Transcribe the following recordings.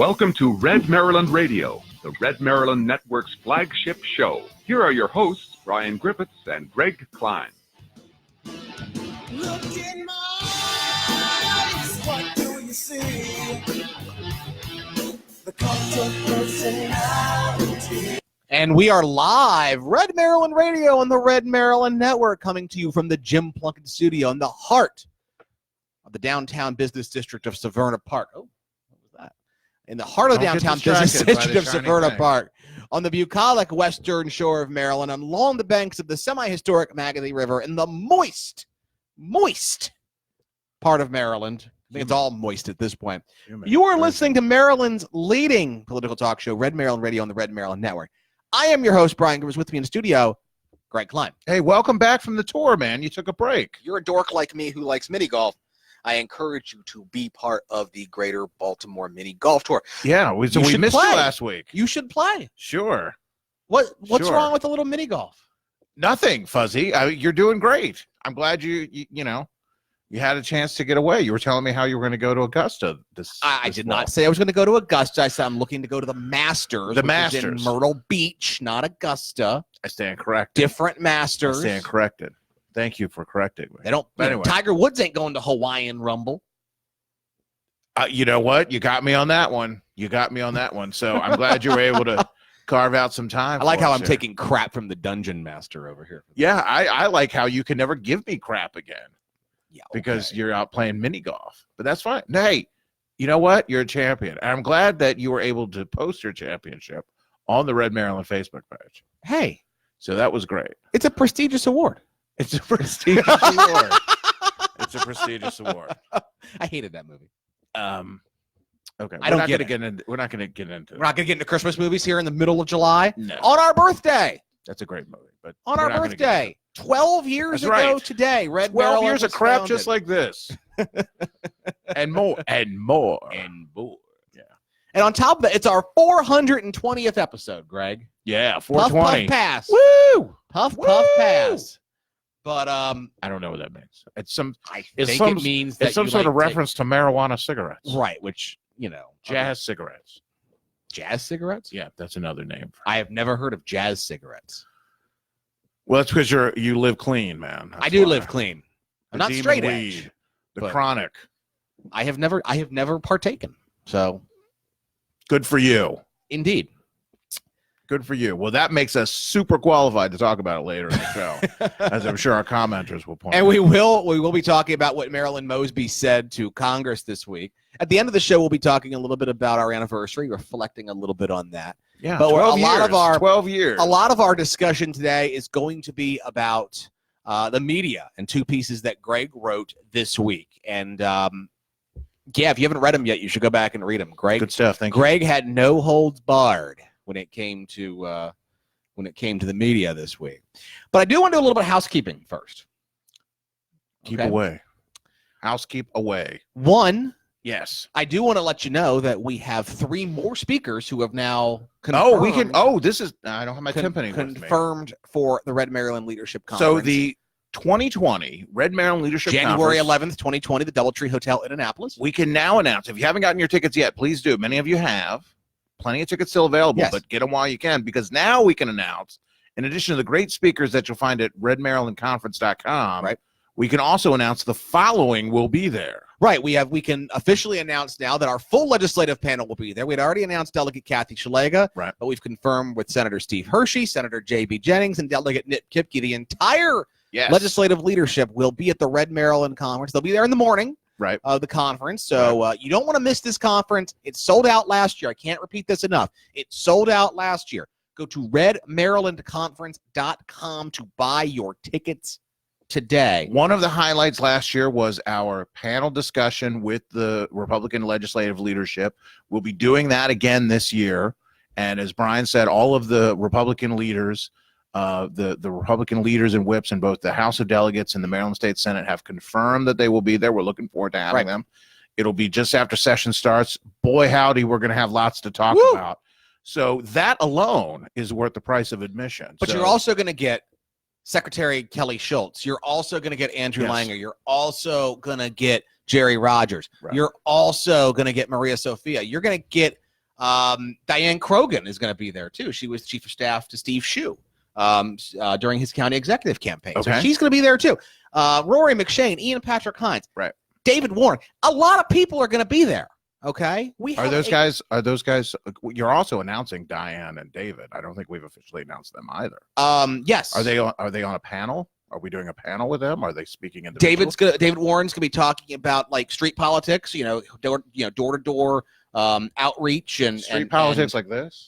Welcome to Red Maryland Radio, the Red Maryland Network's flagship show. Here are your hosts, Brian Griffiths and Greg Klein. Look in my eyes, what do you see? The controversiality. And we are live, Red Maryland Radio on the Red Maryland Network, coming to you from the Jim Plunkett Studio in the heart of the downtown business district of Severna Park. Oh, what was that? In the heart of the downtown business district of Severna Park, on the bucolic western shore of Maryland, along the banks of the semi-historic Magothy River, in the moist part of Maryland. I think it's all moist at this point. You are listening to Maryland's leading political talk show, Red Maryland Radio on the Red Maryland Network. I am your host, Brian Griffiths. With me in the studio, Greg Klein. Hey, welcome back from the tour, man. You took a break. You're a dork like me who likes mini golf. I encourage you to be part of the Greater Baltimore Mini Golf Tour. Yeah, we missed you last week. You should play. Sure. What's wrong with a little mini golf? Nothing, Fuzzy. You're doing great. I'm glad you had a chance to get away. You were telling me how you were going to go to Augusta. I did not say I was going to go to Augusta. I said I'm looking to go to the Masters. The which Masters. is in Myrtle Beach, not Augusta. I stand corrected. Different Masters. I stand corrected. Thank you for correcting me. They don't. Anyway. Tiger Woods ain't going to Hawaiian Rumble. You know what? You got me on that one. So I'm glad you were able to carve out some time. I like how I'm taking crap from the Dungeon Master over here. Yeah, I like how you can never give me crap again. Yeah, because you're out playing mini golf. But that's fine. Hey, you know what? You're a champion. And I'm glad that you were able to post your championship on the Red Maryland Facebook page. Hey. So that was great. It's a prestigious award. It's a prestigious award. It's a prestigious award. I hated that movie. Okay. We're not going to get into We're not going to get into Christmas movies here in the middle of July. No. On our birthday. That's a great movie. But on our birthday. 12 years ago today, Red 12 Maryland years of crap founded. just like this. and more. Yeah. And on top of that, it's our 420th episode, Greg. Yeah, 420. Puff, pass. Woo! Puff, pass. But I don't know what that means. It means that it's some sort of reference to marijuana cigarettes. Right, which, jazz cigarettes. Jazz cigarettes? Yeah, that's another name. I have never heard of jazz cigarettes. Well, that's because you live clean, man. I do live clean. I'm not straight edge. The chronic. I have never partaken. So good for you. Indeed. Good for you. Well, that makes us super qualified to talk about it later in the show, as I'm sure our commenters will point out. And we will be talking about what Marilyn Mosby said to Congress this week. At the end of the show, we'll be talking a little bit about our anniversary, reflecting a little bit on that. Yeah, but 12 years. A lot of our discussion today is going to be about the media and two pieces that Greg wrote this week. And if you haven't read them yet, you should go back and read them. Greg, good stuff. Thank you. Greg had no holds barred when it came to the media this week. But I do want to do a little bit of housekeeping first. Keep away. Housekeep away. One. Yes. I do want to let you know that we have 3 more speakers who have now confirmed. I don't have my timpani confirmed for the Red Maryland Leadership Conference. So the 2020 Red Maryland Leadership January Conference, 11th, 2020, the Doubletree Hotel in Annapolis. We can now announce, if you haven't gotten your tickets yet, please do. Many of you have. Plenty of tickets still available, but get them while you can, because now we can announce, in addition to the great speakers that you'll find at redmarylandconference.com, right, we can also announce the following will be there. Right. We can officially announce now that our full legislative panel will be there. We'd already announced Delegate Kathy Szeliga, right, but we've confirmed with Senator Steve Hershey, Senator J.B. Jennings, and Delegate Nip Kipke. The entire legislative leadership will be at the Red Maryland Conference. They'll be there in the morning. Right. Of the conference. So you don't want to miss this conference. It sold out last year. I can't repeat this enough. It sold out last year. Go to redmarylandconference.com to buy your tickets today. One of the highlights last year was our panel discussion with the Republican legislative leadership. We'll be doing that again this year. And as Brian said, all of the Republican leaders, the Republican leaders and whips in both the House of Delegates and the Maryland State Senate have confirmed that they will be there. We're looking forward to having them. It'll be just after session starts. Boy, howdy, we're going to have lots to talk about. So that alone is worth the price of admission. But you're also going to get Secretary Kelly Schultz. You're also going to get Andrew Langer. You're also going to get Jerry Rogers. Right. You're also going to get Maria Sophia. You're going to get Diane Krogan is going to be there too. She was chief of staff to Steve Shue during his county executive campaign. So Okay. she's going to be there too. Rory McShane, Ian Patrick Hines, Right. David Warren. A lot of people are going to be there. Okay. Are those guys? You're also announcing Diane and David. I don't think we've officially announced them either. Yes. Are they on a panel? Are we doing a panel with them? Are they speaking individually? David Warren's gonna be talking about like street politics, door to door outreach and Street politics like this?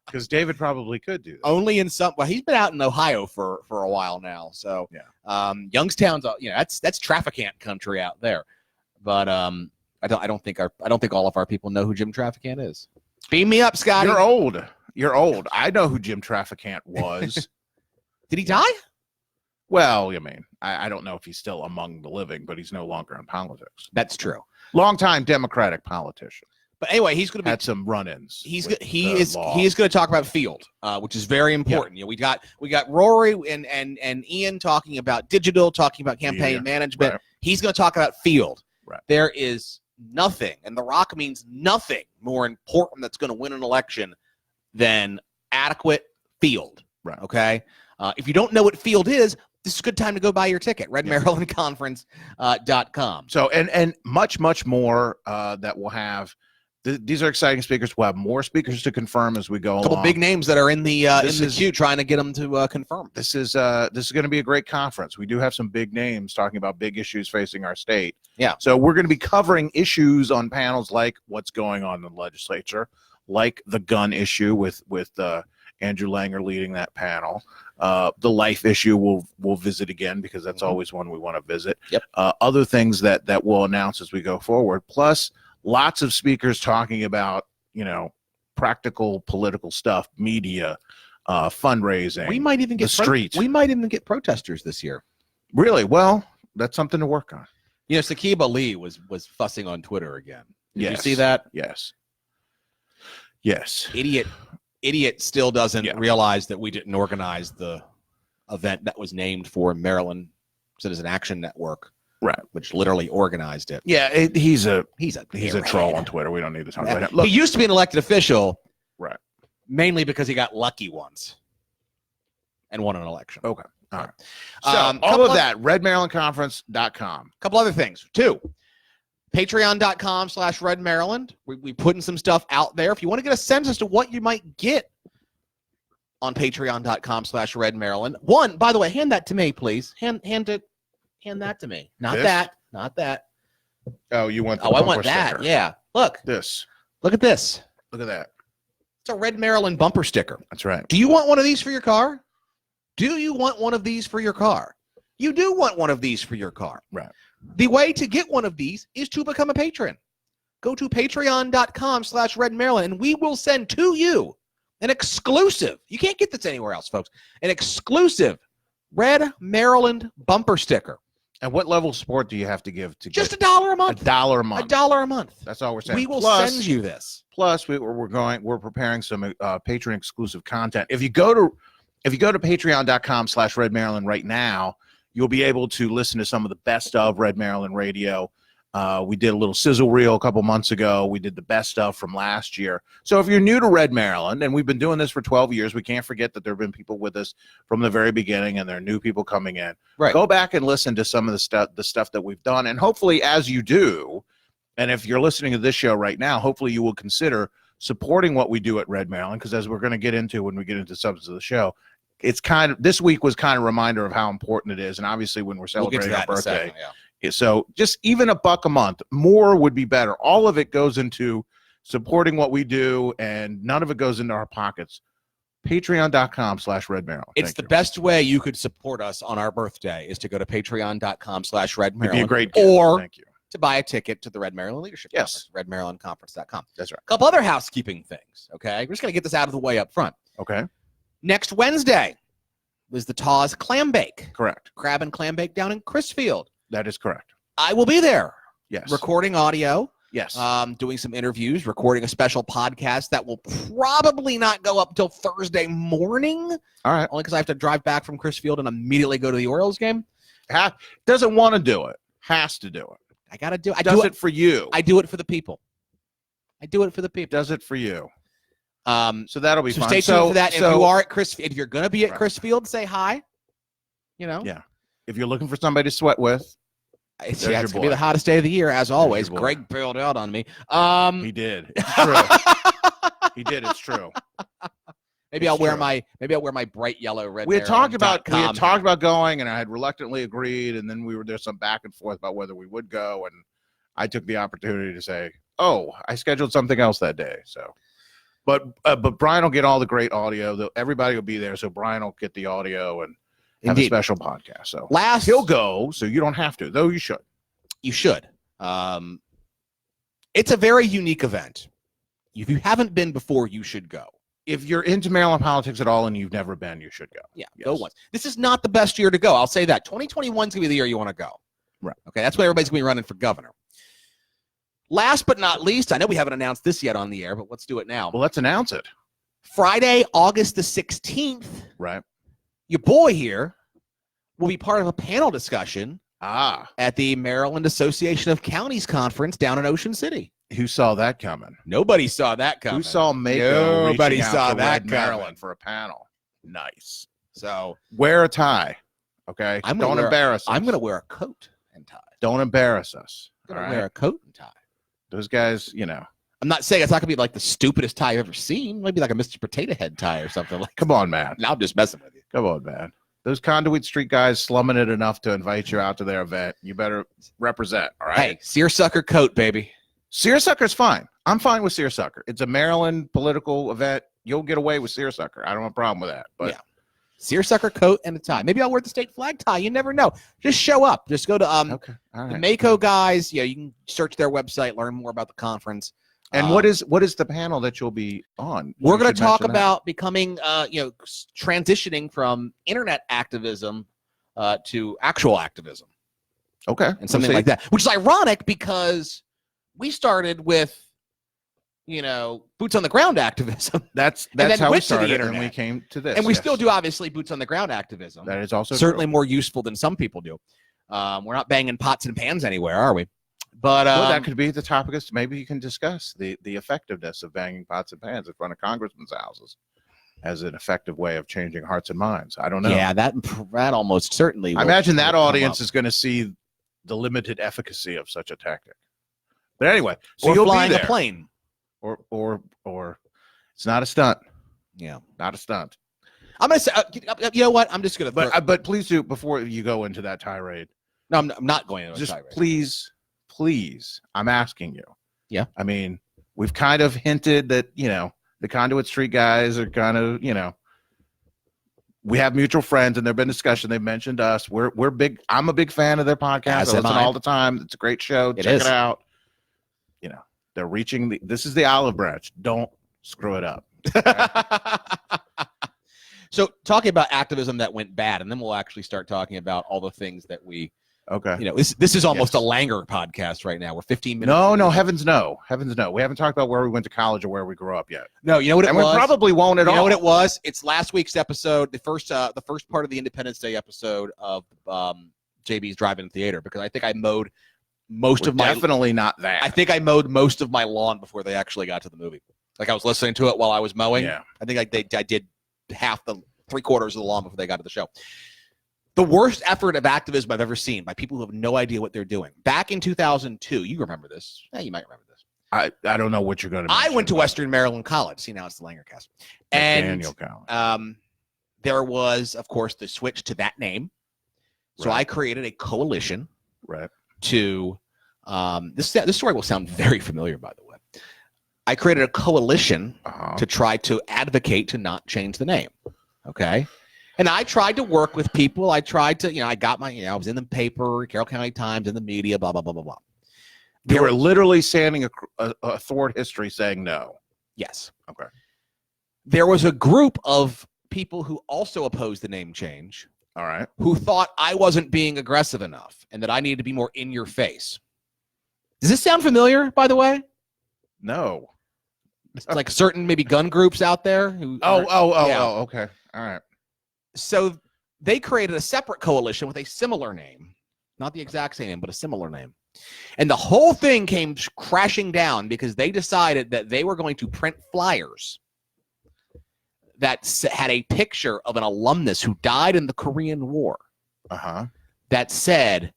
Because David probably could do that. only in some. Well, he's been out in Ohio for a while now, so Yeah. Youngstown's that's Trafficant country out there, but I don't think all of our people know who Jim Trafficant is. Beam me up, Scotty. You're old. I know who Jim Trafficant was. Did he die? Well, I mean, I don't know if he's still among the living, but he's no longer in politics. That's true. Longtime Democratic politician. But anyway, he's going to be Had some run-ins. he with is the law. going to talk about field, which is very important. We got Rory and Ian talking about digital, talking about campaign Media. management. Right. He's going to talk about field. Right. There is nothing, and The Rock means nothing more important that's going to win an election than adequate field. Right. Okay. If you don't know what field is, this is a good time to go buy your ticket. RedMarylandConference.com. So and much more that we'll have. These are exciting speakers. We'll have more speakers to confirm as we go along. A couple big names that are in the queue trying to get them to confirm. This is going to be a great conference. We do have some big names talking about big issues facing our state. Yeah. So we're going to be covering issues on panels like what's going on in the legislature, like the gun issue with Andrew Langer leading that panel. The life issue we'll visit again because that's always one we want to visit. Yep. Other things that we'll announce as we go forward. Plus, lots of speakers talking about practical political stuff, media, fundraising. We might even get the streets. We might even get protesters this year. Really? Well, that's something to work on. Sakiba Lee was fussing on Twitter again. Did you Yes. see that? Yes. Idiot still doesn't Yeah. realize that we didn't organize the event that was named for Maryland Citizen Action Network, Right. which literally organized it. Yeah. He's a He's a troll on Twitter. We don't need to talk about it. Look, He used to be an elected official, right. mainly because he got lucky once and won an election. Okay. All right. So Couple all of of- that, redmarylandconference.com. Couple other things. 2, patreon.com/redmaryland. We putting some stuff out there. If you want to get a sense as to what you might get on patreon.com/redmaryland. 1, by the way, hand that to me, please. Hand that to me. Not This? that. Not that. Oh, you want the Oh, I want bumper that. sticker. Yeah. Look at this. Look at that. It's a Red Maryland bumper sticker. That's right. Do you want one of these for your car? Do you want one of these for your car? You do want one of these for your car. Right. The way to get one of these is to become a patron. Go to patreon.com/redmaryland and we will send to you an exclusive. You can't get this anywhere else, folks. An exclusive Red Maryland bumper sticker. And what level of support do you have to give to Just get $1 a month. $1 a month? $1 a month. That's all we're saying. We will Plus- send you this. Plus, we're preparing some patron exclusive content. If you go to patreon.com/redmaryland right now, you'll be able to listen to some of the best of Red Maryland Radio. We did a little sizzle reel a couple months ago. We did the best of from last year. So if you're new to Red Maryland, and we've been doing this for 12 years, we can't forget that there have been people with us from the very beginning, and there are new people coming in. Right. Go back and listen to some of the stuff that we've done, and hopefully, as you do, and if you're listening to this show right now, hopefully you will consider supporting what we do at Red Maryland, because as we're going to get into when we get into substance of the show, it's kind of this week was kind of a reminder of how important it is, and obviously when we're We'll get to celebrating that our in a birthday. second, yeah. So just even $1 a month, more would be better. All of it goes into supporting what we do, and none of it goes into our pockets. Patreon.com/redmaryland. It's the best way you could support us on our birthday is to go to patreon.com/redmaryland. It'd be a great gift. Or Thank you. to buy a ticket to the Red Maryland Leadership Yes. Conference, redmarylandconference.com. That's right. A couple other housekeeping things, okay? We're just going to get this out of the way up front. Okay. Next Wednesday was the Taw's Clam Bake, Correct. Crab and Clam Bake down in Chrisfield. That is correct. I will be there Yes. recording audio, Yes. doing some interviews, recording a special podcast that will probably not go up till Thursday morning, All right. only because I have to drive back from Chrisfield and immediately go to the Orioles game. Doesn't want to do it. Has to do it. I got to do it. Does it for you. I do it for the people. I do it for the people. Does it for you. So that'll be so fun. Stay tuned for that. If you are at if you're going to be at Right. Chris Field, say hi. You know? Yeah. If you're looking for somebody to sweat with, It's your going to be boy. the hottest day of the year, as always. your boy. Greg bailed out on me. he did. It's true. He did. It's true. Maybe I'll wear my bright yellow red. We had talked about hat. going, and I had reluctantly agreed, and then there's some back and forth about whether we would go, and I took the opportunity to say, "Oh, I scheduled something else that day." So, but Brian will get all the great audio. Everybody will be there, so Brian will get the audio and have a special podcast. So he'll go, so you don't have to, though. You should. You should. It's a very unique event. If you haven't been before, you should go. If you're into Maryland politics at all and you've never been, you should go. Yeah, go once. This is not the best year to go. I'll say that. 2021 is going to be the year you want to go. Right. Okay, that's when everybody's going to be running for governor. Last but not least, I know we haven't announced this yet on the air, but let's do it now. Well, let's announce it. Friday, August the 16th, Right. your boy here will be part of a panel discussion Ah. at the Maryland Association of Counties Conference down in Ocean City. Who saw that coming? Nobody saw that coming. Who saw Mako Nobody reaching out saw to that Red coming. Maryland for a panel? Nice. So Wear a tie, okay? Don't embarrass us. I'm going to wear a coat and tie. Don't embarrass us. I'm All going to wear right? a coat and tie. Those guys, you know. I'm not saying it's not going to be like the stupidest tie I've ever seen. Maybe like a Mr. Potato Head tie or something like. Come on, man. Now I'm just messing with you. Come on, man. Those Conduit Street guys slumming it enough to invite you out to their event. You better represent, all right? Hey, seersucker coat, baby. Seersucker's fine. I'm fine with seersucker. It's a Maryland political event. You'll get away with seersucker. I don't have a problem with that. But Yeah. Seersucker coat and a tie. Maybe I'll wear the state flag tie. You never know. Just show up. Just go to okay, all the right. Mako guys. Yeah, you can search their website, learn more about the conference. And what is the panel that you'll be on? We're You going should to talk mention that. about becoming, transitioning from internet activism to actual activism Okay, and something like that, which is ironic because we started with, boots on the ground activism, That's then how we went to the started, and internet. we came to this, and we yes. still do obviously boots on the ground activism. That is also certainly true. more useful than some people do. We're not banging pots and pans anywhere, are we? But Well, that could be the topic. Maybe you can discuss the effectiveness of banging pots and pans in front of congressmen's houses as an effective way of changing hearts and minds. I don't know. yeah, that almost certainly. I imagine that will come audience up. is going to see the limited efficacy of such a tactic. But anyway, so or you'll flying be there, a plane. or it's not a stunt. Yeah, Not a stunt. I'm gonna say. You know what? I'm just gonna. But please do, before you go into that tirade, No, I'm not going to. just please, I'm asking you. Yeah. I mean, we've kind of hinted that, the Conduit Street guys are kind of, we have mutual friends and there've been discussion. They've mentioned us. We're big. I'm a big fan of their podcast. As I am listen I. all the time. It's a great show. It Check is. it out. They're reaching this is the olive branch. Don't screw it up. So talking about activism that went bad, and then we'll actually start talking about all the things that we, Okay. this is almost Yes. a Langer podcast right now. We're 15 minutes. No, into it. heavens no. We haven't talked about where we went to college or where we grew up yet. No, you know what it And was? we probably won't at You all. know what it was? It's last week's episode, the first part of the Independence Day episode of JB's Drive-In Theater, because I think I mowed most We're of my. definitely not that. I think I mowed most of my lawn before they actually got to the movie. Like I was listening to it while I was mowing. Yeah. I think I did half the 3/4 of the lawn before they got to the show. The worst effort of activism I've ever seen by people who have no idea what they're doing. Back in 2002, you remember this? Yeah, you might remember this. I don't know what you're going to. I went to Western Maryland College. See, now it's the Langer cast. And Daniel Collins. there was, of course, the switch to that name. So Right. I created a coalition Right. to this story will sound very familiar, by the way. I created a coalition Uh-huh. to try to advocate to not change the name. Okay. And I tried to work with people. I tried to, I got my, I was in the paper, Carroll County Times, in the media, blah, blah, blah, blah, blah. You were literally standing athwart history saying no. Yes. Okay. There was a group of people who also opposed the name change, All right. who thought I wasn't being aggressive enough and that I needed to be more in your face. Does this sound familiar, by the way? No. It's like certain maybe gun groups out there who. Yeah. Okay. All right. So they created a separate coalition with a similar name, not the exact same name, but a similar name. And the whole thing came crashing down because they decided that they were going to print flyers that had a picture of an alumnus who died in the Korean War that said,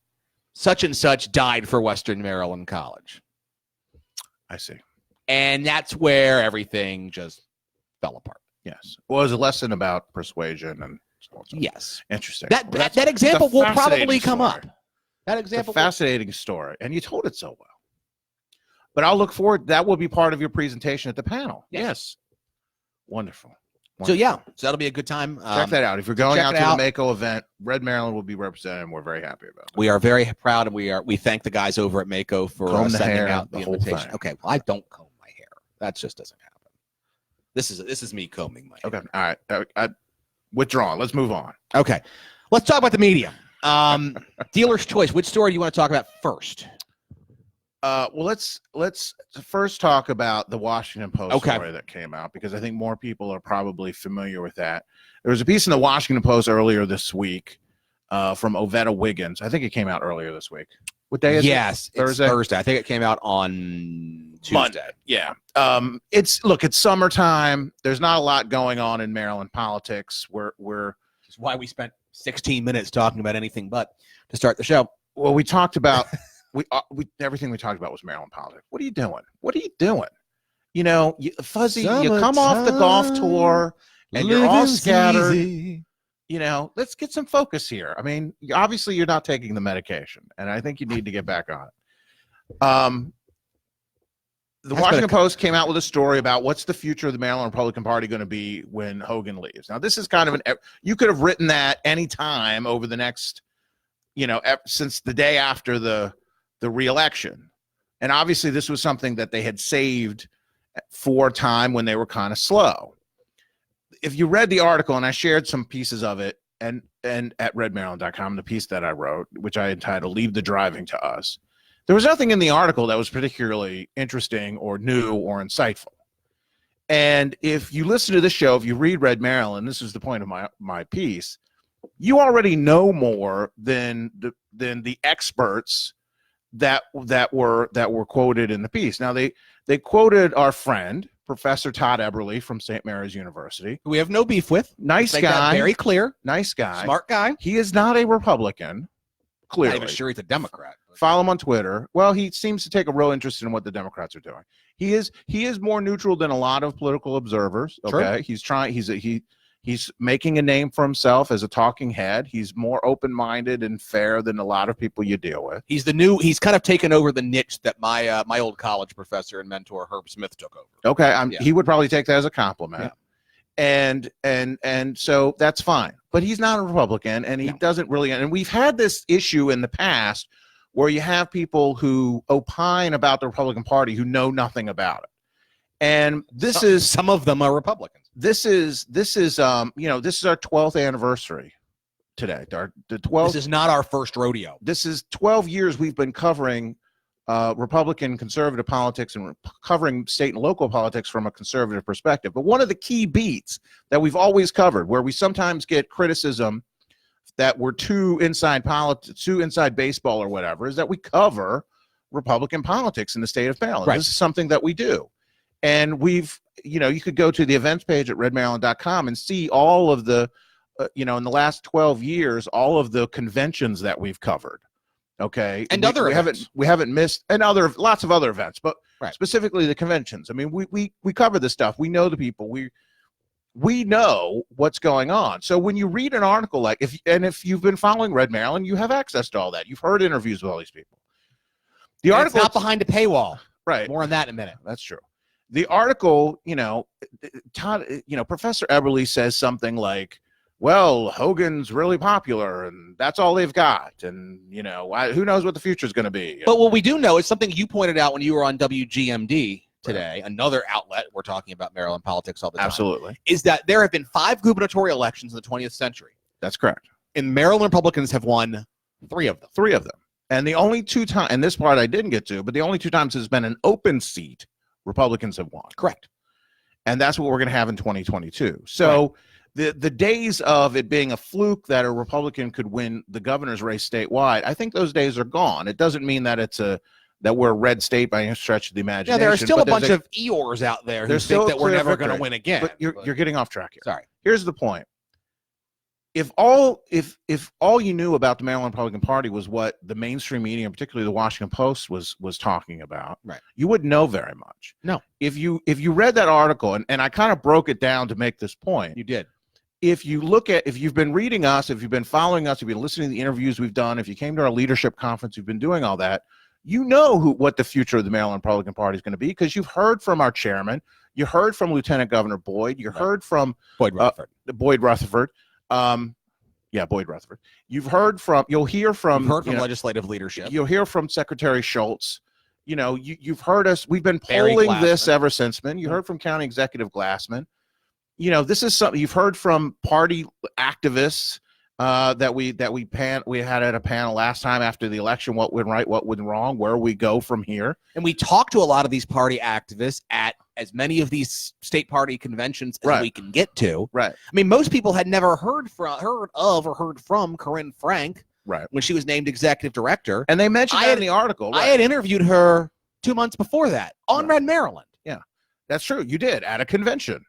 such and such died for Western Maryland College. I see. And that's where everything just fell apart. Yes. Well, it was a lesson about persuasion and so on. Yes. Interesting. That example will probably come up. That example. Fascinating story. And you told it so well. But I'll look forward. That will be part of your presentation at the panel. Yes. Wonderful. So, yeah. So that'll be a good time. Check that out. If you're going out to the Mako event, Red Maryland will be represented, and we're very happy about it. We are very proud, and we thank the guys over at Mako for sending out the invitation. Thing. Okay. Well, I don't comb my hair. That just doesn't happen. This is me combing my hair. Okay. All right. I withdraw. Let's move on. Okay. Let's talk about the media. Dealer's choice. Which story do you want to talk about first? Well, let's first talk about the Washington Post story that came out, because I think more people are probably familiar with that. There was a piece in the Washington Post earlier this week from Ovetta Wiggins. I think it came out earlier this week. What day is it? Yes, Thursday. Thursday. I think it came out on Tuesday. Monday. Yeah. It's summertime. There's not a lot going on in Maryland politics. Which is why we spent 16 minutes talking about anything but to start the show. Well, we talked about everything we talked about was Maryland politics. What are you doing? What are you doing? You know, Fuzzy, you come off the golf tour and you're all scattered. Easy. You know, let's get some focus here. I mean, obviously you're not taking the medication, and I think you need to get back on it. The Washington Post came out with a story about what's the future of the Maryland Republican Party going to be when Hogan leaves. Now, this is kind of you could have written that any time over the next, since the day after the re-election. And obviously this was something that they had saved for a time when they were kind of slow. If you read the article, and I shared some pieces of it and at redmaryland.com, the piece that I wrote, which I entitled Leave the Driving to Us, there was nothing in the article that was particularly interesting or new or insightful. And if you listen to this show, if you read Red Maryland, this is the point of my piece, you already know more than the experts that were quoted in the piece. Now they quoted our friend Professor Todd Eberly from St. Mary's University, who we have no beef with. Nice guy, very clear, nice guy, smart guy. He is not a Republican. Clearly, I'm sure he's a Democrat. Follow him on Twitter. Well, he seems to take a real interest in what the Democrats are doing. He is more neutral than a lot of political observers. Okay, true. He's making a name for himself as a talking head. He's more open-minded and fair than a lot of people you deal with. He's kind of taken over the niche that my old college professor and mentor Herb Smith took over. Okay, he would probably take that as a compliment. Yeah. And so that's fine. But he's not a Republican, and he doesn't really. And we've had this issue in the past where you have people who opine about the Republican Party who know nothing about it. And some of them are Republicans. This is our 12th anniversary today. This is not our first rodeo. This is 12 years we've been covering Republican conservative politics and covering state and local politics from a conservative perspective. But one of the key beats that we've always covered, where we sometimes get criticism that we're too inside politics, too inside baseball or whatever, is that we cover Republican politics in the state of Maryland. Right. This is something that we do. And you could go to the events page at redmaryland.com and see all of the, in the last 12 years, all of the conventions that we've covered. Okay. And other events. We haven't missed, and lots of other events, but specifically the conventions. I mean, we cover this stuff. We know the people. We know what's going on. So when you read an article if you've been following Red Maryland, you have access to all that. You've heard interviews with all these people. The article is not behind a paywall. Right. More on that in a minute. That's true. The article, Todd, Professor Eberly says something like, well, Hogan's really popular and that's all they've got. And, who knows what the future is going to be. But what we do know is something you pointed out when you were on WGMD today, another outlet, we're talking about Maryland politics all the time. Absolutely. Is that there have been 5 gubernatorial elections in the 20th century. That's correct. And Maryland Republicans have won 3 of them. 3 of them. And the only 2 times, and this part I didn't get to, but the only 2 times there's been an open seat, Republicans have won. Correct. And that's what we're going to have in 2022. So the days of it being a fluke that a Republican could win the governor's race statewide, I think those days are gone. It doesn't mean that that we're a red state by any stretch of the imagination. Yeah, there are still a bunch of Eeyores out there who think that we're never going to win again. But you're getting off track here. Sorry. Here's the point. If all you knew about the Maryland Republican Party was what the mainstream media, and particularly the Washington Post, was talking about, right, you wouldn't know very much. No. If you read that article, and I kind of broke it down to make this point. You did. If you've been reading us, if you've been following us, if you've been listening to the interviews we've done, if you came to our leadership conference, you've been doing all that, you know what the future of the Maryland Republican Party is going to be, because you've heard from our chairman, you heard from Lieutenant Governor Boyd, you heard from Boyd Rutherford. Boyd Rutherford. You'll hear from legislative leadership. You'll hear from Secretary Schultz. You've heard us. We've been polling this ever since then. You heard from County Executive Glassman. This is something you've heard from party activists that we had at a panel last time after the election. What went right, what went wrong, where we go from here. And we talked to a lot of these party activists at as many of these state party conventions as we can get to. Right. I mean, most people had never heard of from Corinne Frank. Right. When she was named executive director. And they mentioned that in the article. Right. I had interviewed her 2 months before that on Red Maryland. Yeah, that's true. You did at a convention.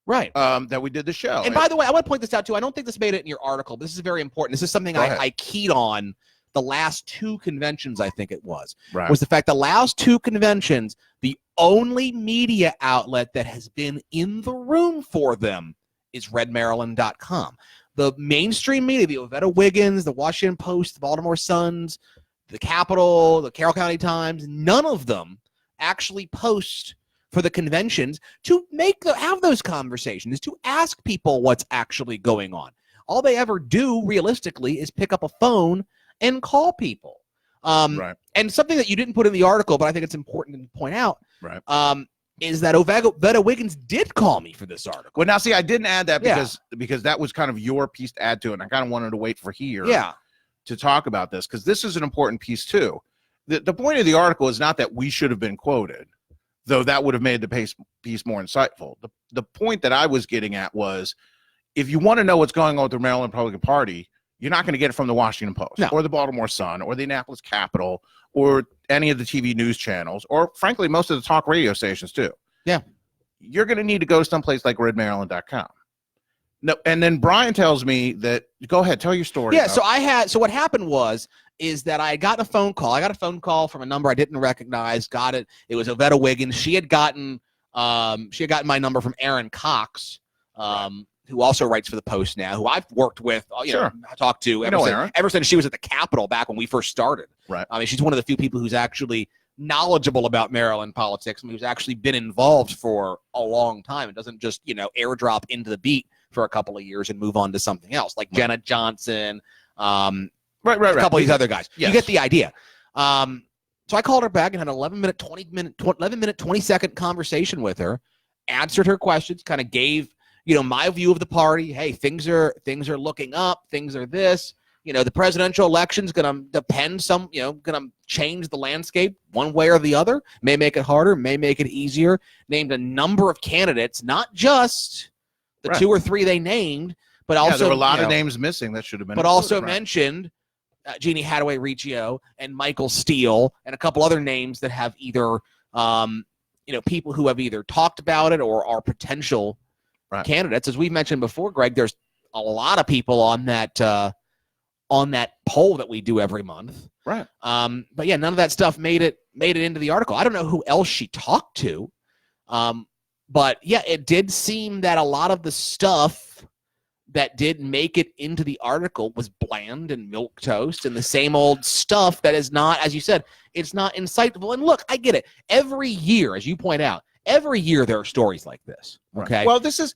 Right. That we did the show. And by the way, I want to point this out too. I don't think this made it in your article, but this is very important. This is something I keyed on the last two conventions, I think it was. Right. Was the fact the last two conventions, the only media outlet that has been in the room for them is redmaryland.com. The mainstream media, the Ovetta Wiggins, the Washington Post, the Baltimore Suns, the Capitol, the Carroll County Times, none of them actually post for the conventions to have those conversations, to ask people what's actually going on. All they ever do realistically is pick up a phone and call people. Right. And something that you didn't put in the article, but I think it's important to point out, right, is that Ovetta Wiggins did call me for this article. Well, now see, I didn't add that because that was kind of your piece to add to it, and I kind of wanted to wait for here to talk about this, because this is an important piece too. The point of the article is not that we should have been quoted, though that would have made the piece more insightful. The point that I was getting at was, if you want to know what's going on with the Maryland Republican Party, you're not going to get it from the Washington Post or the Baltimore Sun or the Annapolis Capitol or any of the TV news channels, or frankly, most of the talk radio stations too. Yeah. You're going to need to go to someplace like redmaryland.com. No, and then Brian tells me that, go ahead, tell your story. Yeah, so what happened is that I got a phone call. I got a phone call from a number I didn't recognize. Got it. It was Ovetta Wiggins. She had gotten my number from Aaron Cox, who also writes for the Post now, who I've worked with, talked to ever since she was at the Capitol back when we first started. Right. I mean, she's one of the few people who's actually knowledgeable about Maryland politics and who's actually been involved for a long time. It doesn't just, airdrop into the beat for a couple of years and move on to something else, like Jenna Johnson, a couple of these other guys. Yes. You get the idea. So I called her back and had an 11-minute, 20-second conversation with her, answered her questions, kind of gave, my view of the party. Hey, things are looking up. Things are this. The presidential election's going to depend going to change the landscape one way or the other. May make it harder, may make it easier. Named a number of candidates, not just the two or three they named, but also there were a lot of names missing that should have been. But also mentioned Jeannie Hadaway Riccio and Michael Steele and a couple other names that have either people who have either talked about it or are potential candidates. As we mentioned before, Greg, there's a lot of people on that poll that we do every month. Right. But yeah, none of that stuff made it into the article. I don't know who else she talked to. But yeah, it did seem that a lot of the stuff that did make it into the article was bland and milquetoast and the same old stuff that is not, as you said, it's not insightful. And look, I get it. Every year, as you point out, every year there are stories like this. Okay. Right. Well, this is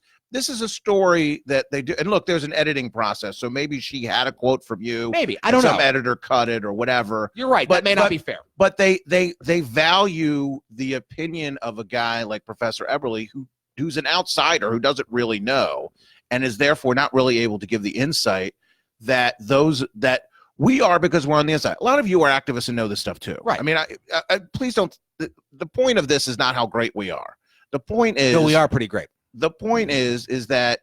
a story that they do. And look, there's an editing process. So maybe she had a quote from you. Maybe. I don't know. Some editor cut it or whatever. You're right. That may not be fair. But they value the opinion of a guy like Professor Eberly, who's an outsider, who doesn't really know, and is therefore not really able to give the insight that we are, because we're on the inside. A lot of you are activists and know this stuff too. Right. I mean, I please don't. The point of this is not how great we are. The point is, no, we are pretty great. The point is that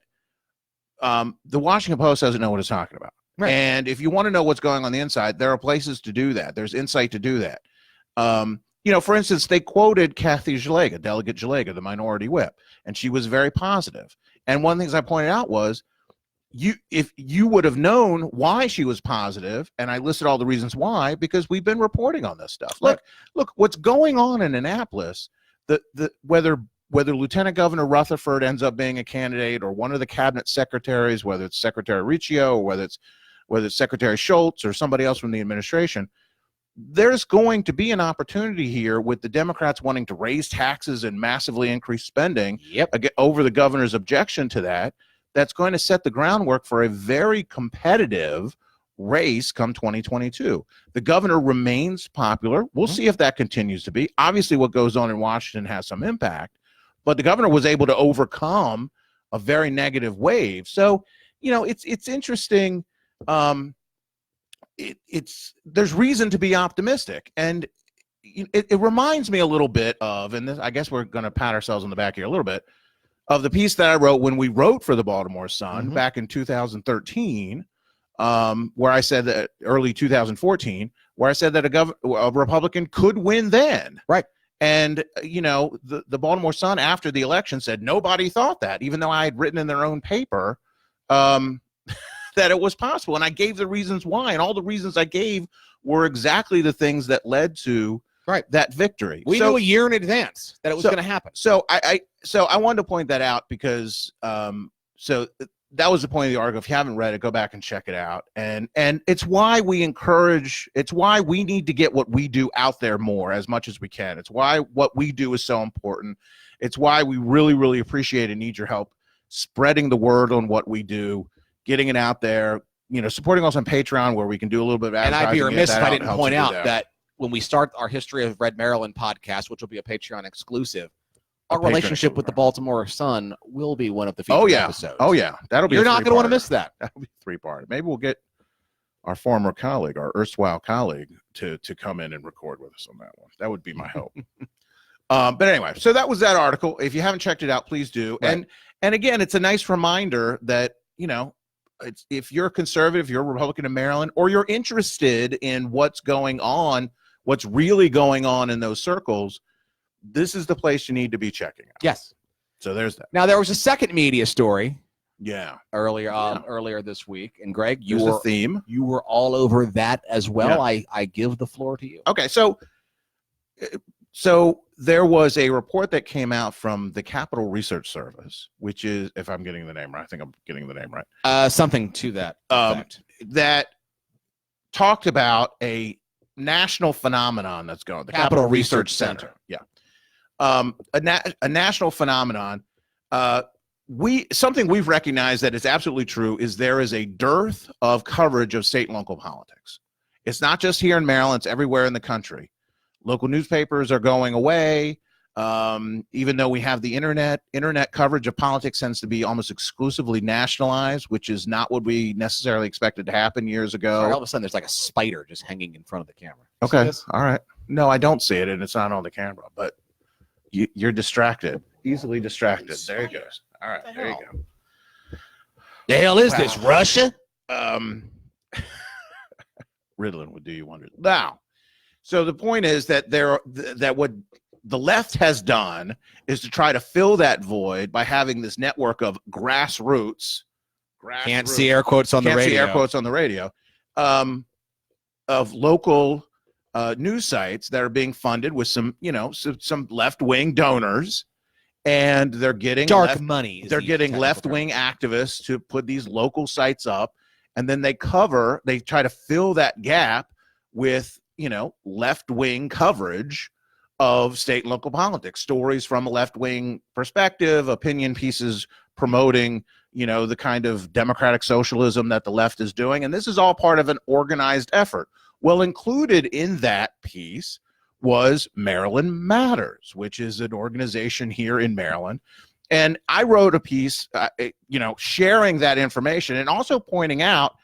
the Washington Post doesn't know what it's talking about. Right. And if you want to know what's going on the inside, there are places to do that. There's insight to do that. For instance, they quoted Kathy Szeliga, Delegate Szeliga, the minority whip, and she was very positive. And one of the things I pointed out was, if you would have known why she was positive, and I listed all the reasons why, because we've been reporting on this stuff. Right. Look, what's going on in Annapolis, whether Lieutenant Governor Rutherford ends up being a candidate, or one of the cabinet secretaries, whether it's Secretary Riccio, or whether it's Secretary Schultz or somebody else from the administration, there's going to be an opportunity here with the Democrats wanting to raise taxes and massively increase spending over the governor's objection to that. That's going to set the groundwork for a very competitive race come 2022. The governor remains popular. We'll see if that continues to be. Obviously, what goes on in Washington has some impact, but the governor was able to overcome a very negative wave. So, it's interesting. There's reason to be optimistic, and it reminds me a little bit of, and this, I guess we're going to pat ourselves on the back here a little bit, of the piece that I wrote when we wrote for the Baltimore Sun back in 2013, where I said that early 2014, where I said that a Republican could win then. Right. And, the Baltimore Sun after the election said nobody thought that, even though I had written in their own paper that it was possible. And I gave the reasons why. And all the reasons I gave were exactly the things that led to that victory. We knew a year in advance that it was going to happen. So I wanted to point that out because that was the point of the article. If you haven't read it, go back and check it out. And it's why we need to get what we do out there more as much as we can. It's why what we do is so important. It's why we really, really appreciate and need your help spreading the word on what we do, getting it out there, supporting us on Patreon where we can do a little bit of advertising. And I'd be remiss if I didn't point out that when we start our History of Red Maryland podcast, which will be a Patreon exclusive, our relationship with the Baltimore Sun will be one of the featured episodes. Oh, yeah. That'll be You're not going to want to miss that. That'll be 3-part. Maybe we'll get our former colleague, our erstwhile colleague, to come in and record with us on that one. That would be my hope. But anyway, so that was that article. If you haven't checked it out, please do. Right. And again, it's a nice reminder that, if you're a conservative, you're a Republican in Maryland, or you're interested in what's really going on in those circles, this is the place you need to be checking out. Yes. So there's that. Now, there was a second media story. Yeah. Earlier this week, and Greg, you were all over that as well. Yeah. I give the floor to you. Okay, so there was a report that came out from the Capitol Research Service, which is, if I'm getting the name right, I think I'm getting the name right. Something to that effect. That talked about a national phenomenon that's going on. The Capitol Research Center. Yeah. A national phenomenon. Something we've recognized that is absolutely true is there is a dearth of coverage of state and local politics. It's not just here in Maryland, it's everywhere in the country. Local newspapers are going away. Even though we have the internet coverage of politics tends to be almost exclusively nationalized, which is not what we necessarily expected to happen years ago. Sorry, all of a sudden there's like a spider just hanging in front of the camera. Okay. All right. No, I don't see it, and it's not on the camera, but you're distracted, easily distracted. There he goes. All right, there you go. The hell is this, Russia? Ritalin would do you wonders. Now, so the point is that that what the left has done is to try to fill that void by having this network of grassroots. Can't see air quotes on the radio. Can't see air quotes on the radio. Of local news sites that are being funded with some left-wing donors. And they're getting dark money. They're getting left-wing activists to put these local sites up, and then they try to fill that gap with, left-wing coverage of state and local politics, stories from a left-wing perspective, opinion pieces promoting, the kind of democratic socialism that the left is doing. And this is all part of an organized effort. Well, included in that piece was Maryland Matters, which is an organization here in Maryland. And I wrote a piece, sharing that information and also pointing out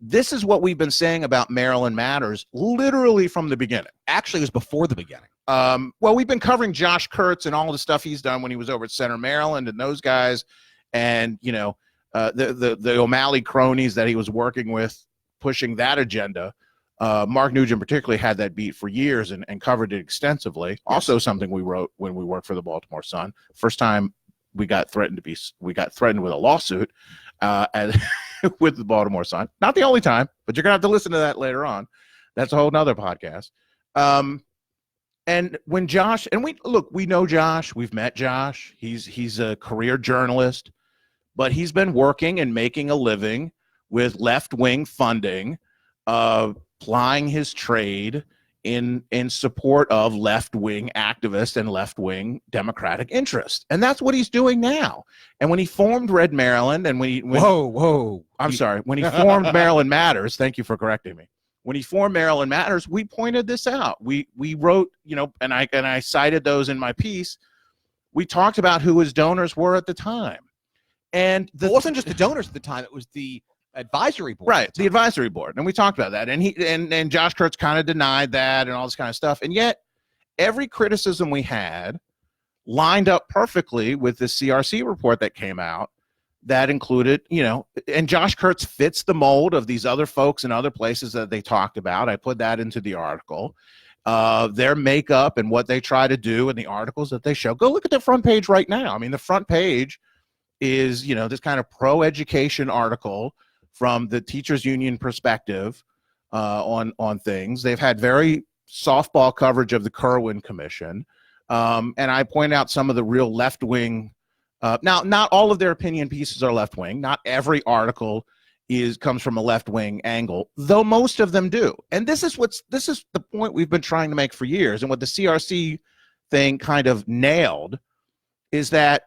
this is what we've been saying about Maryland Matters literally from the beginning. Actually, it was before the beginning. Well, we've been covering Josh Kurtz and all the stuff he's done when he was over at Center Maryland and those guys. And, the O'Malley cronies that he was working with pushing that agenda. Mark Nugent particularly had that beat for years and covered it extensively. Yes. Also something we wrote when we worked for the Baltimore Sun. First time we got threatened with a lawsuit with the Baltimore Sun. Not the only time, but you're gonna have to listen to that later on. That's a whole nother podcast. And when Josh, and we know Josh, we've met Josh. He's a career journalist, but he's been working and making a living with left-wing funding, plying his trade in support of left-wing activists and left-wing Democratic interests. And that's what he's doing now. And when he formed Red Maryland, and when he formed Maryland Matters, thank you for correcting me. When he formed Maryland Matters, we pointed this out. We wrote, and I cited those in my piece. We talked about who his donors were at the time. And it wasn't just the donors at the time, it was the advisory board. Right, the advisory board. And we talked about that. And and Josh Kurtz kind of denied that and all this kind of stuff. And yet every criticism we had lined up perfectly with the CRC report that came out that included, and Josh Kurtz fits the mold of these other folks in other places that they talked about. I put that into the article. Their makeup and what they try to do in the articles that they show. Go look at the front page right now. I mean, the front page is, this kind of pro-education article from the teachers union perspective on things. They've had very softball coverage of the Kerwin Commission. And I point out some of the real left-wing. Now, not all of their opinion pieces are left-wing. Not every article comes from a left-wing angle, though most of them do. And this is the point we've been trying to make for years. And what the CRC thing kind of nailed is that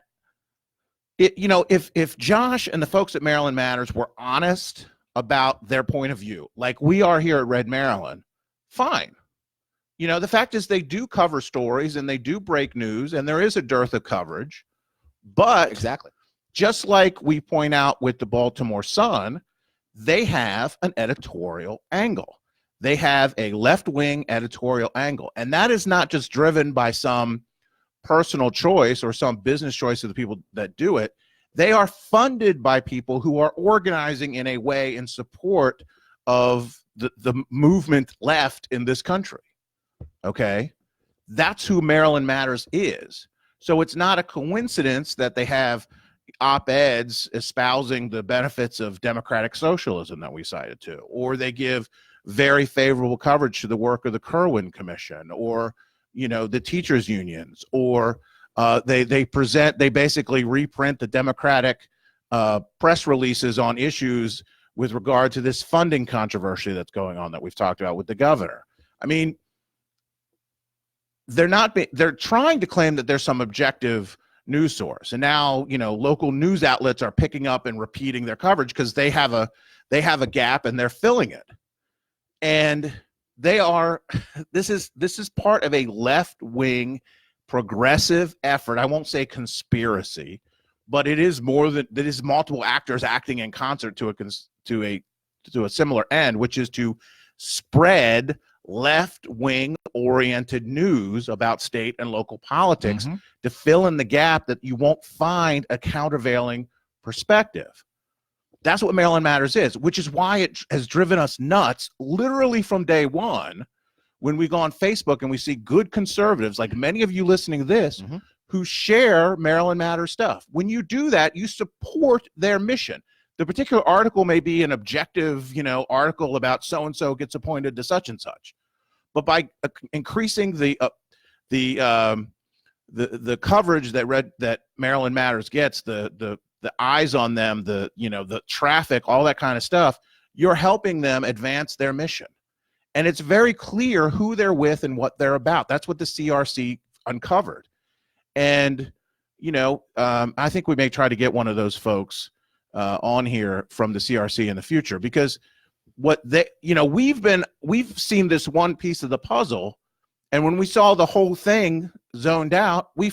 if Josh and the folks at Maryland Matters were honest about their point of view, like we are here at Red Maryland, fine. The fact is they do cover stories and they do break news and there is a dearth of coverage. But exactly, just like we point out with the Baltimore Sun, they have an editorial angle. They have a left-wing editorial angle. And that is not just driven by some personal choice or some business choice of the people that do it. They are funded by people who are organizing in a way in support of the movement left in this country. Okay? That's who Maryland Matters is. So it's not a coincidence that they have op-eds espousing the benefits of democratic socialism that we cited to, or they give very favorable coverage to the work of the Kerwin Commission, or the teachers unions, or they basically reprint the Democratic press releases on issues with regard to this funding controversy that's going on that we've talked about with the governor. I mean, they're trying to claim that there's some objective news source, and now local news outlets are picking up and repeating their coverage because they have a gap and they're filling it. And this is part of a left-wing progressive effort. I won't say conspiracy, but it is multiple actors acting in concert to a similar end, which is to spread left-wing oriented news about state and local politics to fill in the gap that you won't find a countervailing perspective. That's what Maryland Matters is, which is why it has driven us nuts literally from day one when we go on Facebook and we see good conservatives, like many of you listening to this, who share Maryland Matters stuff. When you do that, you support their mission. The particular article may be an objective, article about so-and-so gets appointed to such and such. But by increasing the coverage that Maryland Matters gets, the eyes on them, the traffic, all that kind of stuff, you're helping them advance their mission. And it's very clear who they're with and what they're about. That's what the CRC uncovered. And, I think we may try to get one of those folks on here from the CRC in the future, because we've seen this one piece of the puzzle, and when we saw the whole thing zoned out, we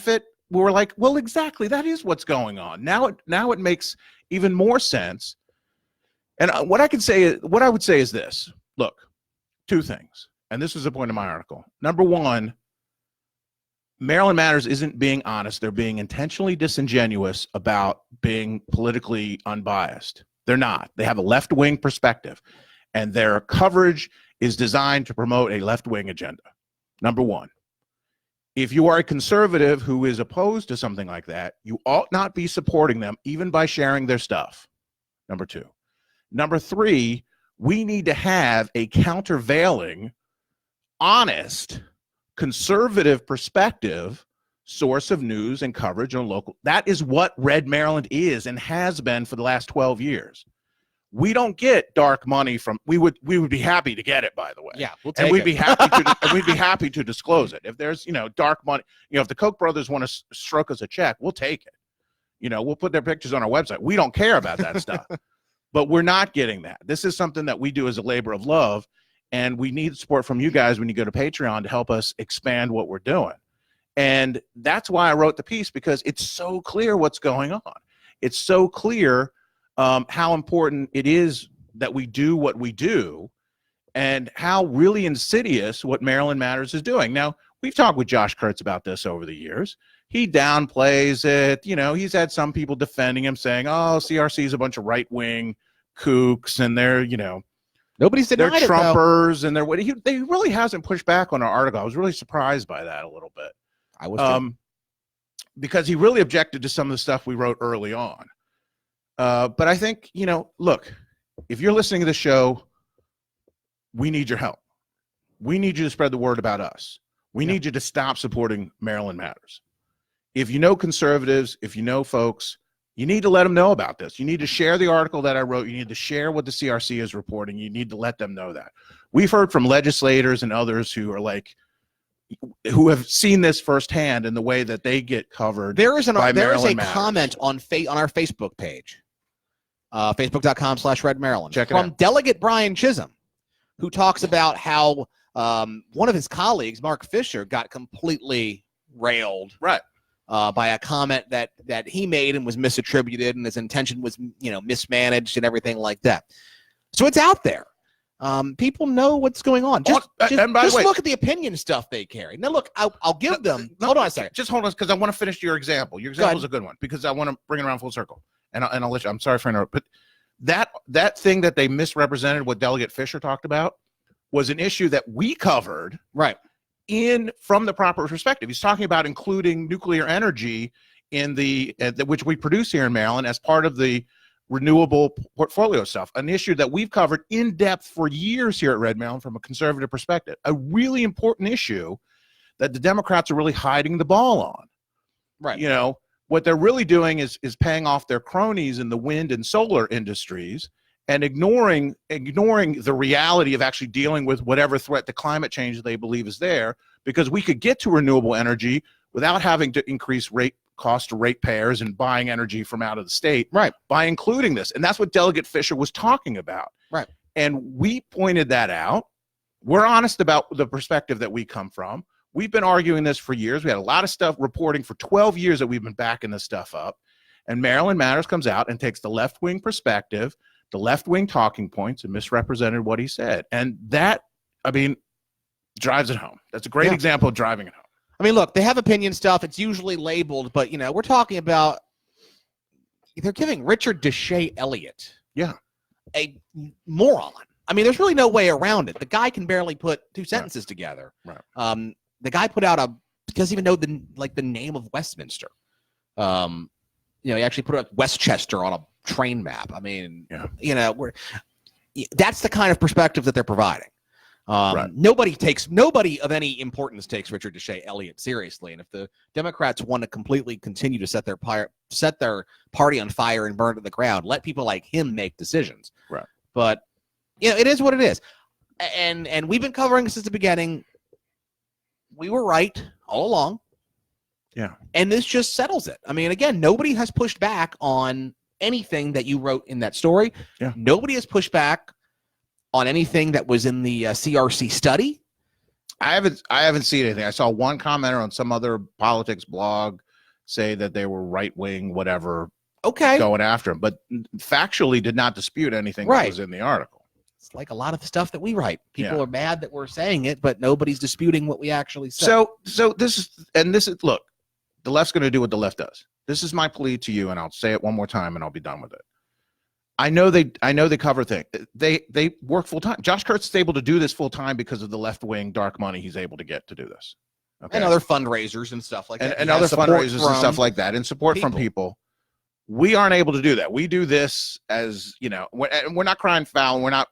were like, well, exactly, that is what's going on. Now it makes even more sense. And what I would say is this. Look, two things, and this is the point of my article. Number one, Maryland Matters isn't being honest. They're being intentionally disingenuous about being politically unbiased. They're not. They have a left-wing perspective, and their coverage is designed to promote a left-wing agenda. Number one, if you are a conservative who is opposed to something like that, you ought not be supporting them, even by sharing their stuff. Number two. Number three, we need to have a countervailing, honest, conservative perspective source of news and coverage on local. That is what Red Maryland is and has been for the last 12 years. We don't get dark money from. We would be happy to get it, by the way. Yeah, we'll take and we'd it. be happy to. And we'd be happy to disclose it. If there's dark money, if the Koch brothers want to stroke us a check, we'll take it. We'll put their pictures on our website. We don't care about that stuff. But we're not getting that. This is something that we do as a labor of love, and we need support from you guys when you go to Patreon to help us expand what we're doing. And that's why I wrote the piece, because it's so clear what's going on. It's so clear how important it is that we do what we do, and how really insidious what Maryland Matters is doing. Now, we've talked with Josh Kurtz about this over the years. He downplays it. He's had some people defending him, saying, oh, CRC is a bunch of right-wing kooks, and they're, Nobody's denied they're it, though. Trumpers, and they really hasn't pushed back on our article. I was really surprised by that a little bit. I was too. Because he really objected to some of the stuff we wrote early on. But I think, look, if you're listening to the show, we need your help. We need you to spread the word about us. We need you to stop supporting Maryland Matters. If you know conservatives, if you know folks, you need to let them know about this. You need to share the article that I wrote. You need to share what the CRC is reporting. You need to let them know that. We've heard from legislators and others who are who have seen this firsthand in the way that they get covered. There is a Maryland Matters. comment on our Facebook page, facebook.com/Red Maryland, Check it from out. Delegate Brian Chisholm, who talks about how one of his colleagues, Mark Fisher, got completely railed Right. By a comment that he made and was misattributed, and his intention was mismanaged and everything like that. So it's out there. People know what's going on. Just look at the opinion stuff they carry. Now, look, I'll give them. Hold on a second. Just hold on, because I want to finish your example. Your example is a good one, because I want to bring it around full circle. And I'll let you. I'm sorry for interrupting, but that thing that they misrepresented, what Delegate Fisher talked about, was an issue that we covered. Right. From the proper perspective. He's talking about including nuclear energy in which we produce here in Maryland as part of the renewable portfolio stuff, an issue that we've covered in depth for years here at Red Maryland from a conservative perspective, a really important issue that the Democrats are really hiding the ball on. Right. What they're really doing is paying off their cronies in the wind and solar industries, and ignoring the reality of actually dealing with whatever threat to climate change they believe is there, because we could get to renewable energy without having to increase cost to ratepayers and buying energy from out of the state, right, by including this. And that's what Delegate Fisher was talking about. Right. And we pointed that out. We're honest about the perspective that we come from. We've been arguing this for years. We had a lot of stuff reporting for 12 years that we've been backing this stuff up. And Maryland Matters comes out and takes the left-wing perspective, the left-wing talking points, and misrepresented what he said. And that, drives it home. That's a great example of driving it home. Look, they have opinion stuff. It's usually labeled, but, we're talking about, they're giving Richard Deshay Elliott a moron. There's really no way around it. The guy can barely put two sentences together. Right. The guy put out doesn't even know the name of Westminster. He actually put Westchester on a train map. That's the kind of perspective that they're providing. Right. Nobody of any importance takes Richard Deshay Elliott seriously. And if the Democrats want to completely continue to set their party on fire and burn to the ground, let people like him make decisions. Right. But it is what it is. And we've been covering since the beginning. We were right all along. Yeah. And this just settles it. Again, nobody has pushed back on anything that you wrote in that story. Yeah. Nobody has pushed back on anything that was in the CRC study. I haven't seen anything. I saw one commenter on some other politics blog say that they were right-wing, whatever, okay, going after him, but factually did not dispute anything that was in the article. It's like a lot of the stuff that we write. People Yeah. are mad that we're saying it, but nobody's disputing what we actually say. So this is look, the left's going to do what the left does. This is my plea to you, and I'll say it one more time, and I'll be done with it. I know they cover things. They work full time. Josh Kurtz is able to do this full time because of the left wing dark money he's able to get to do this. Okay? And other fundraisers and stuff like that. And He other has support fundraisers and stuff from like that, and support from people. We aren't able to do that. We do this as, you know, we're not crying foul. We're not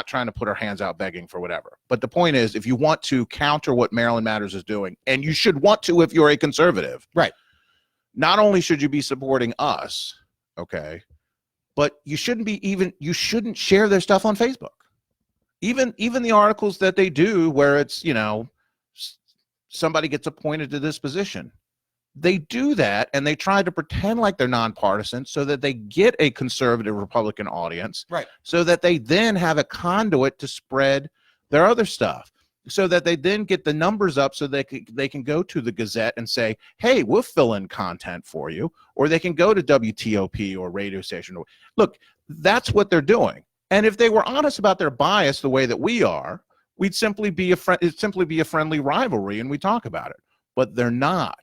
trying to put our hands out begging for whatever. But the point is, if you want to counter what Maryland Matters is doing, and you should want to if you're a conservative, right? Not only should you be supporting us, okay, but you shouldn't share their stuff on Facebook. Even the articles that they do where it's, you know, somebody gets appointed to this position. They do that, and they try to pretend like they're nonpartisan so that they get a conservative Republican audience, right? So that they then have a conduit to spread their other stuff, so that they then get the numbers up so they can go to the Gazette and say, hey, we'll fill in content for you, or they can go to WTOP or radio station. Look, that's what they're doing. And if they were honest about their bias the way that we are, it'd simply be a friendly rivalry, and we talk about it. But they're not.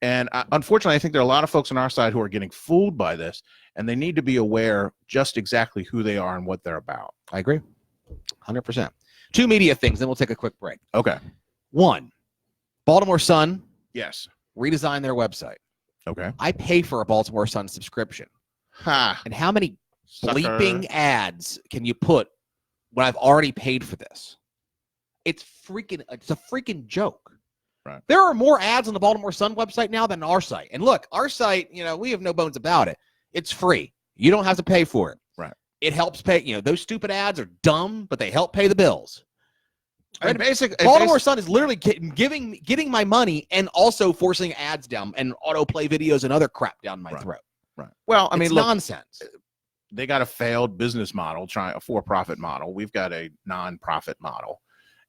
And unfortunately, I think there are a lot of folks on our side who are getting fooled by this, and they need to be aware just exactly who they are and what they're about. I agree. 100%. Two media things, then we'll take a quick break. Okay. One, Baltimore Sun. Yes. Redesign their website. Okay. I pay for a Baltimore Sun subscription. Ha. And how many Sucker. bleeping ads can you put when I've already paid for this? It's a freaking joke. Right. There are more ads on the Baltimore Sun website now than our site. And look, our site, you know, we have no bones about it. It's free. You don't have to pay for it. Right. It helps pay, you know, those stupid ads are dumb, but they help pay the bills. Baltimore Sun is literally getting my money and also forcing ads down and autoplay videos and other crap down my throat. Right. Well, I mean, look, nonsense. They got a failed business model, trying a for-profit model. We've got a non-profit model.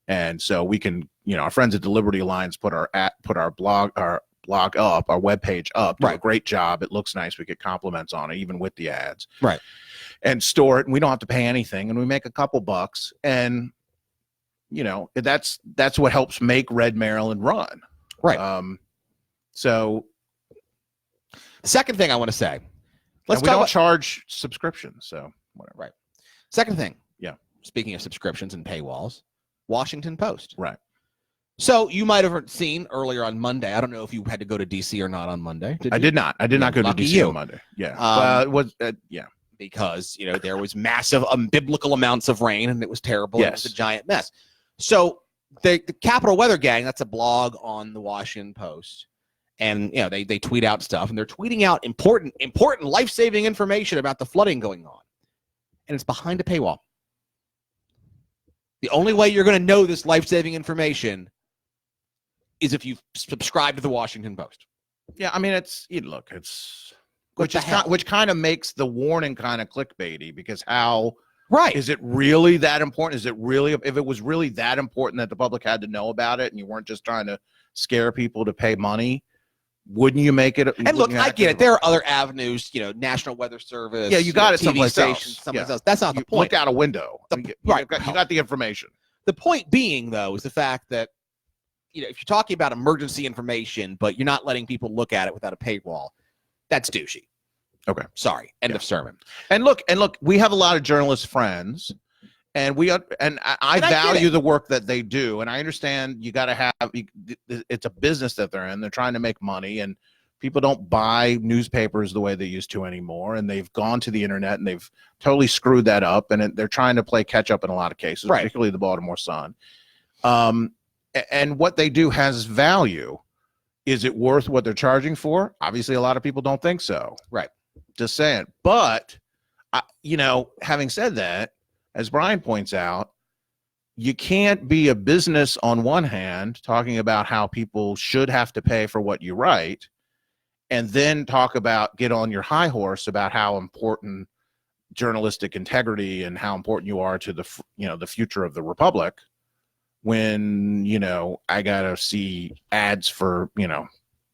And so we can, you know, our friends at the Liberty Alliance put our blog up, our webpage up, do a great job. It looks nice. We get compliments on it, even with the ads. Right. And store it, and we don't have to pay anything, and we make a couple bucks. And, you know, that's what helps make Red Maryland run. Right. So the second thing I want to say, we don't charge subscriptions, so whatever. Right. Second thing. Yeah. Speaking of subscriptions and paywalls, Washington Post. Right. So you might have seen earlier on Monday. I don't know if you had to go to DC or not on Monday. I did not go to DC on Monday. Yeah. It was because, you know, there was massive biblical amounts of rain and it was terrible. Yes. It was a giant mess. So the Capital Weather Gang, that's a blog on the Washington Post. And, you know, they tweet out stuff, and they're tweeting out important life-saving information about the flooding going on. And it's behind a paywall. The only way you're going to know this life-saving information is if you subscribe to the Washington Post. Yeah, I mean, which kind of makes the warning kind of clickbaity, because is it really that important? If it was really that important that the public had to know about it, and you weren't just trying to scare people to pay money, wouldn't you make it? And look, I get it. There are other avenues, you know, National Weather Service. Yeah, you got it TV someplace stations, else. That's not the point. Look out a window. You got the information. The point being, though, is the fact that, you know, if you're talking about emergency information, but you're not letting people look at it without a paywall, that's douchey. Okay. Sorry. End of sermon. And look, we have a lot of journalist friends, and I value the work that they do. And I understand you got to have, it's a business that they're in. They're trying to make money, and people don't buy newspapers the way they used to anymore. And they've gone to the internet, and they've totally screwed that up. And they're trying to play catch up in a lot of cases, particularly the Baltimore Sun. And what they do has value. Is it worth what they're charging for? Obviously, a lot of people don't think so. Right. Just saying. But, you know, having said that, as Brian points out, you can't be a business on one hand talking about how people should have to pay for what you write, and then get on your high horse about how important journalistic integrity and how important you are to the future of the Republic, when, you know, I gotta see ads for, you know,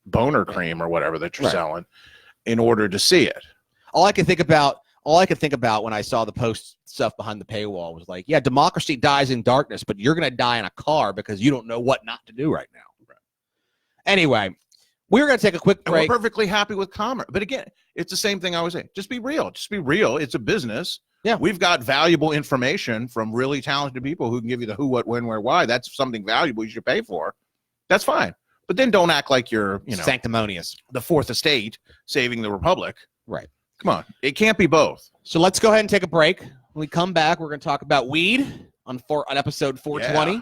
boner cream or whatever that you're selling in order to see it. All I can think about all I could think about when I saw the post stuff behind the paywall was like, yeah, democracy dies in darkness, but you're going to die in a car because you don't know what not to do right now. Right. Anyway, we're going to take a quick break. And we're perfectly happy with commerce. But again, it's the same thing I was saying. Just be real. Just be real. It's a business. Yeah. We've got valuable information from really talented people who can give you the who, what, when, where, why. That's something valuable you should pay for. That's fine. But then don't act like you're, sanctimonious. The Fourth Estate saving the Republic. Right. Come on. It can't be both. So let's go ahead and take a break. When we come back, we're going to talk about weed on episode 420. Yeah.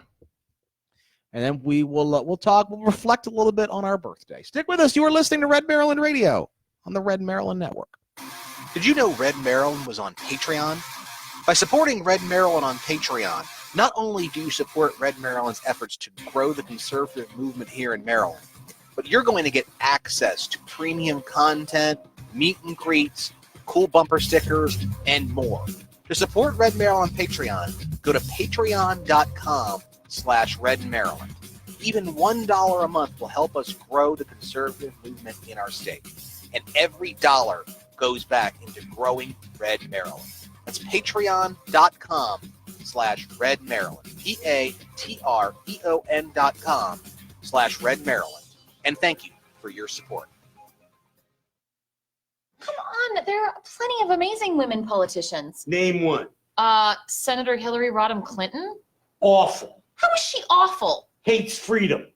And then we'll reflect a little bit on our birthday. Stick with us. You are listening to Red Maryland Radio on the Red Maryland Network. Did you know Red Maryland was on Patreon? By supporting Red Maryland on Patreon, not only do you support Red Maryland's efforts to grow the conservative movement here in Maryland, but you're going to get access to premium content, meet and greets, cool bumper stickers, and more. To support Red Maryland on Patreon, go to patreon.com/Red Maryland. Even $1 a month will help us grow the conservative movement in our state. And every dollar goes back into growing Red Maryland. That's patreon.com/Red Maryland. patreon.com/Red Maryland. And thank you for your support. Come on, there are plenty of amazing women politicians. Name one. Senator Hillary Rodham Clinton? Awful. How is she awful? Hates freedom.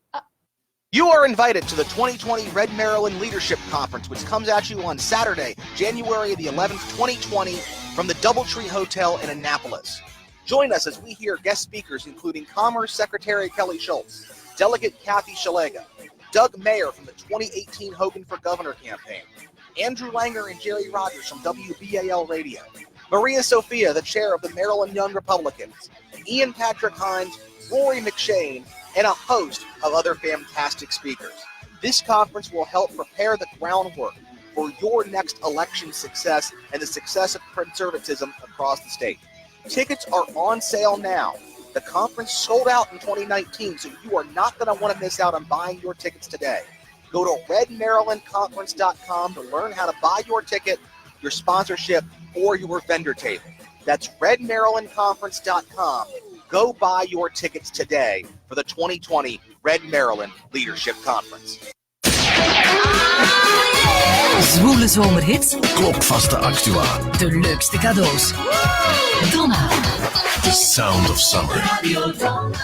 You are invited to the 2020 Red Maryland Leadership Conference, which comes at you on Saturday, January the 11th, 2020, from the Doubletree Hotel in Annapolis. Join us as we hear guest speakers including Commerce Secretary Kelly Schultz, Delegate Kathy Shalega, Doug Mayer from the 2018 Hogan for Governor campaign, Andrew Langer and Jerry Rogers from WBAL Radio, Maria Sophia, the chair of the Maryland Young Republicans, Ian Patrick Hines, Rory McShane, and a host of other fantastic speakers. This conference will help prepare the groundwork for your next election success and the success of conservatism across the state. Tickets are on sale now. The conference sold out in 2019, so you are not going to want to miss out on buying your tickets today. Go to redmarylandconference.com to learn how to buy your ticket, your sponsorship, or your vendor table. That's redmarylandconference.com. Go buy your tickets today for the 2020 Red Maryland Leadership Conference. Zwoele zomerhits. Klopvaste actua. De leukste cadeaus. Donna. The sound of summer. Radio Donna.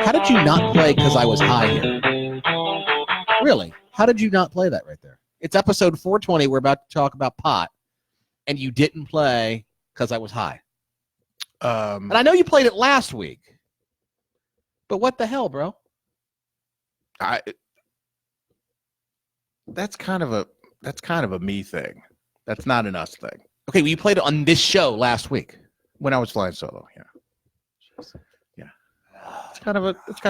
How did you not play Because I Was High here? Really? How did you not play that right there? It's episode 420. We're about to talk about pot, and you didn't play Because I Was High. And I know you played it last week, but what the hell, bro? That's kind of a me thing. That's not an us thing. Okay, well, you played it on this show last week When I was flying solo, yeah. Yeah. It's kind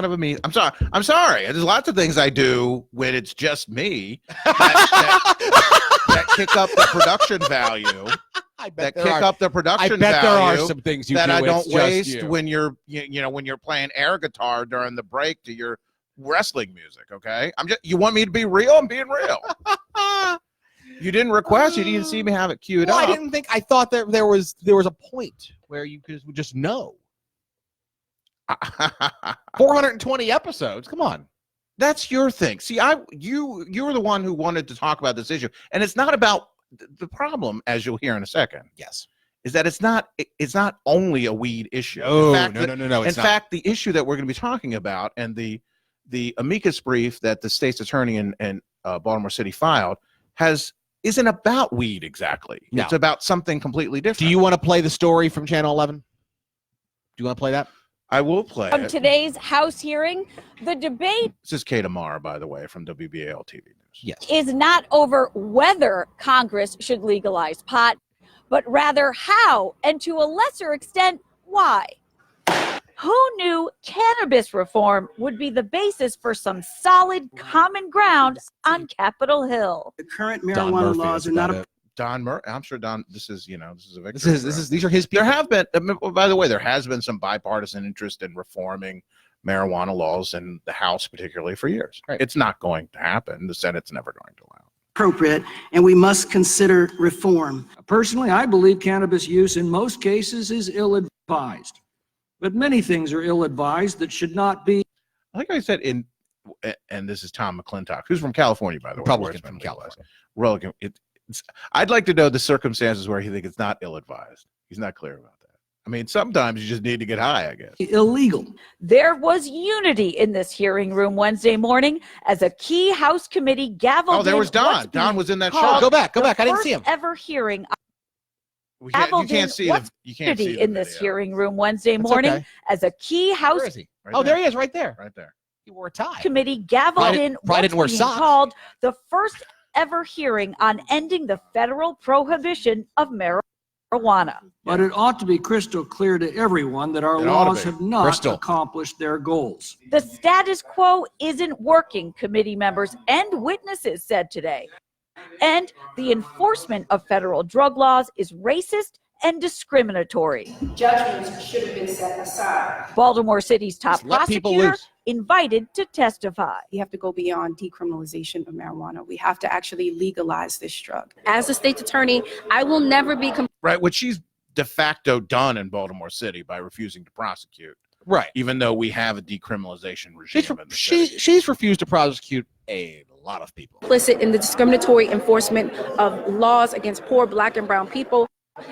of a me. I'm sorry. There's lots of things I do when it's just me that kick up the production value. I bet there are some things you that do I don't waste you. when you're when you're playing air guitar during the break to your wrestling music. Okay, you want me to be real? I'm being real. You didn't request. You didn't see me have it queued up. I thought that there was a point where you could just know. 420 episodes. Come on. That's your thing. See, you were the one who wanted to talk about this issue, and it's not about the problem, as you'll hear in a second. Yes, is that it's not only a weed issue. No. In fact, the issue that we're going to be talking about and the amicus brief that the state's attorney in Baltimore City filed isn't about weed exactly. No. It's about something completely different. Do you want to play the story from Channel 11? Do you want to play that? I will play From it. today's House hearing, the debate This is Kate Amar, by the way, from WBAL TV News. Yes. is not over whether Congress should legalize pot, but rather how, and to a lesser extent, why. Who knew cannabis reform would be the basis for some solid common ground on Capitol Hill? The current Don marijuana Murphy, laws that's are not about it. I'm sure Don. This is a victory. These are his people. There have been. By the way, there has been some bipartisan interest in reforming marijuana laws in the House, particularly for years. Right. It's not going to happen. The Senate's never going to allow it. Appropriate, and we must consider reform. Personally, I believe cannabis use in most cases is ill-advised, but many things are ill-advised that should not be. Like I said, and this is Tom McClintock, who's from California, by the way. Republican from California. I'd like to know the circumstances where he thinks it's not ill-advised. He's not clear about that. I mean, sometimes you just need to get high, I guess. Illegal. There was unity in this hearing room Wednesday morning as a key House committee gavelled. Oh, there was in Don. what's Don being was in that called show. Go back. the I didn't see him. first ever hearing. You Gavelled can't in see what's you can't see unity the in this video. hearing room Wednesday That's morning okay. as a key House Where is he? Right Oh, there he is, right there. Right there. He wore a tie. committee gavelled Probably- in probably what's didn't wear being socks. called the first ever hearing on ending the federal prohibition of marijuana. But it ought to be crystal clear to everyone that our It ought to laws be. have not Crystal. accomplished their goals. The status quo isn't working, committee members and witnesses said today. And the enforcement of federal drug laws is racist and discriminatory. Judgments should have been set aside. Baltimore City's top Just let people prosecutor loose. invited to testify. We have to go beyond decriminalization of marijuana. We have to actually legalize this drug. As a state's attorney, I will never be Right, which she's de facto done in Baltimore City by refusing to prosecute, Right. even though we have a decriminalization regime. in the city. She's refused to prosecute a lot of people. complicit in the discriminatory enforcement of laws against poor Black and brown people.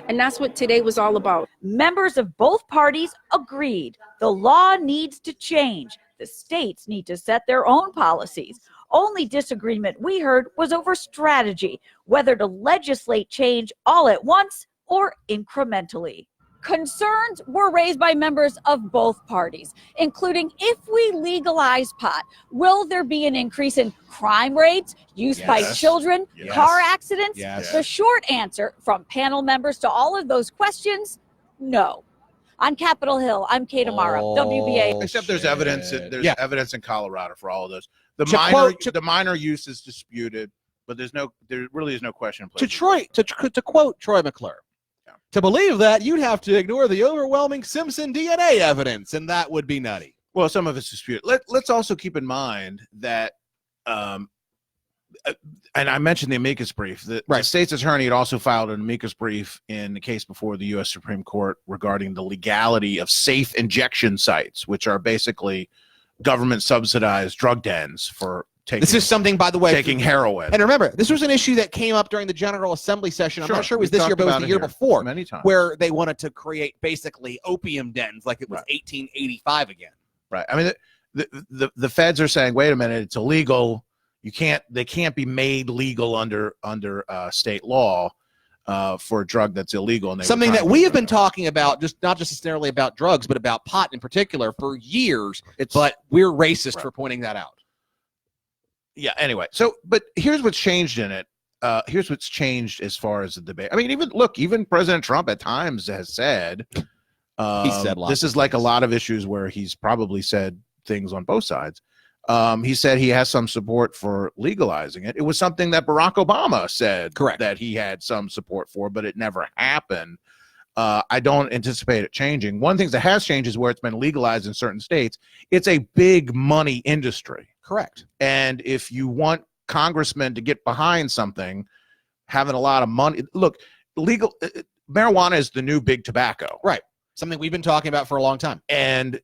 And that's what today was all about. Members of both parties agreed the law needs to change. The states need to set their own policies. Only disagreement we heard was over strategy, whether to legislate change all at once or incrementally. Concerns were raised by members of both parties, including if we legalize pot, will there be an increase in crime rates, use by Yes. children, Yes. car accidents? Yes. The short answer from panel members to all of those questions, no. On Capitol Hill, I'm Kate Amara, WBA. Except there's evidence. There's evidence in Colorado for all of those. The To minor, quote- the minor use is disputed, but there really is no question. To quote Troy McClure, to believe that, you'd have to ignore the overwhelming Simpson DNA evidence, and that would be nutty. Well, some of it's disputed. Let's also keep in mind that, and I mentioned the amicus brief. The state's attorney had also filed an amicus brief in the case before the U.S. Supreme Court regarding the legality of safe injection sites, which are basically government-subsidized drug dens for taking. This is something, by the way, taking heroin. And remember, this was an issue that came up during the General Assembly session. I'm not sure it was We've this year, talked but it was about the it year here before, many times. where they wanted to create basically opium dens like it was 1885 again. Right. I mean, the feds are saying, wait a minute, it's illegal. They can't be made legal under state law for a drug that's illegal. And Something that we have been talking about, just not just necessarily about drugs, but about pot in particular for years. But we're racist for pointing that out. Yeah. Anyway, but here's what's changed in it. Here's what's changed as far as the debate. I mean, even President Trump at times has said, he said lots this of is like a lot of issues where he's probably said things on both sides. He said he has some support for legalizing it. It was something that Barack Obama said that he had some support for, but it never happened. I don't anticipate it changing. One of the things that has changed is where it's been legalized in certain states. It's a big money industry. Correct. And if you want congressmen to get behind something, having a lot of money, look, marijuana is the new big tobacco. Right. Something we've been talking about for a long time. And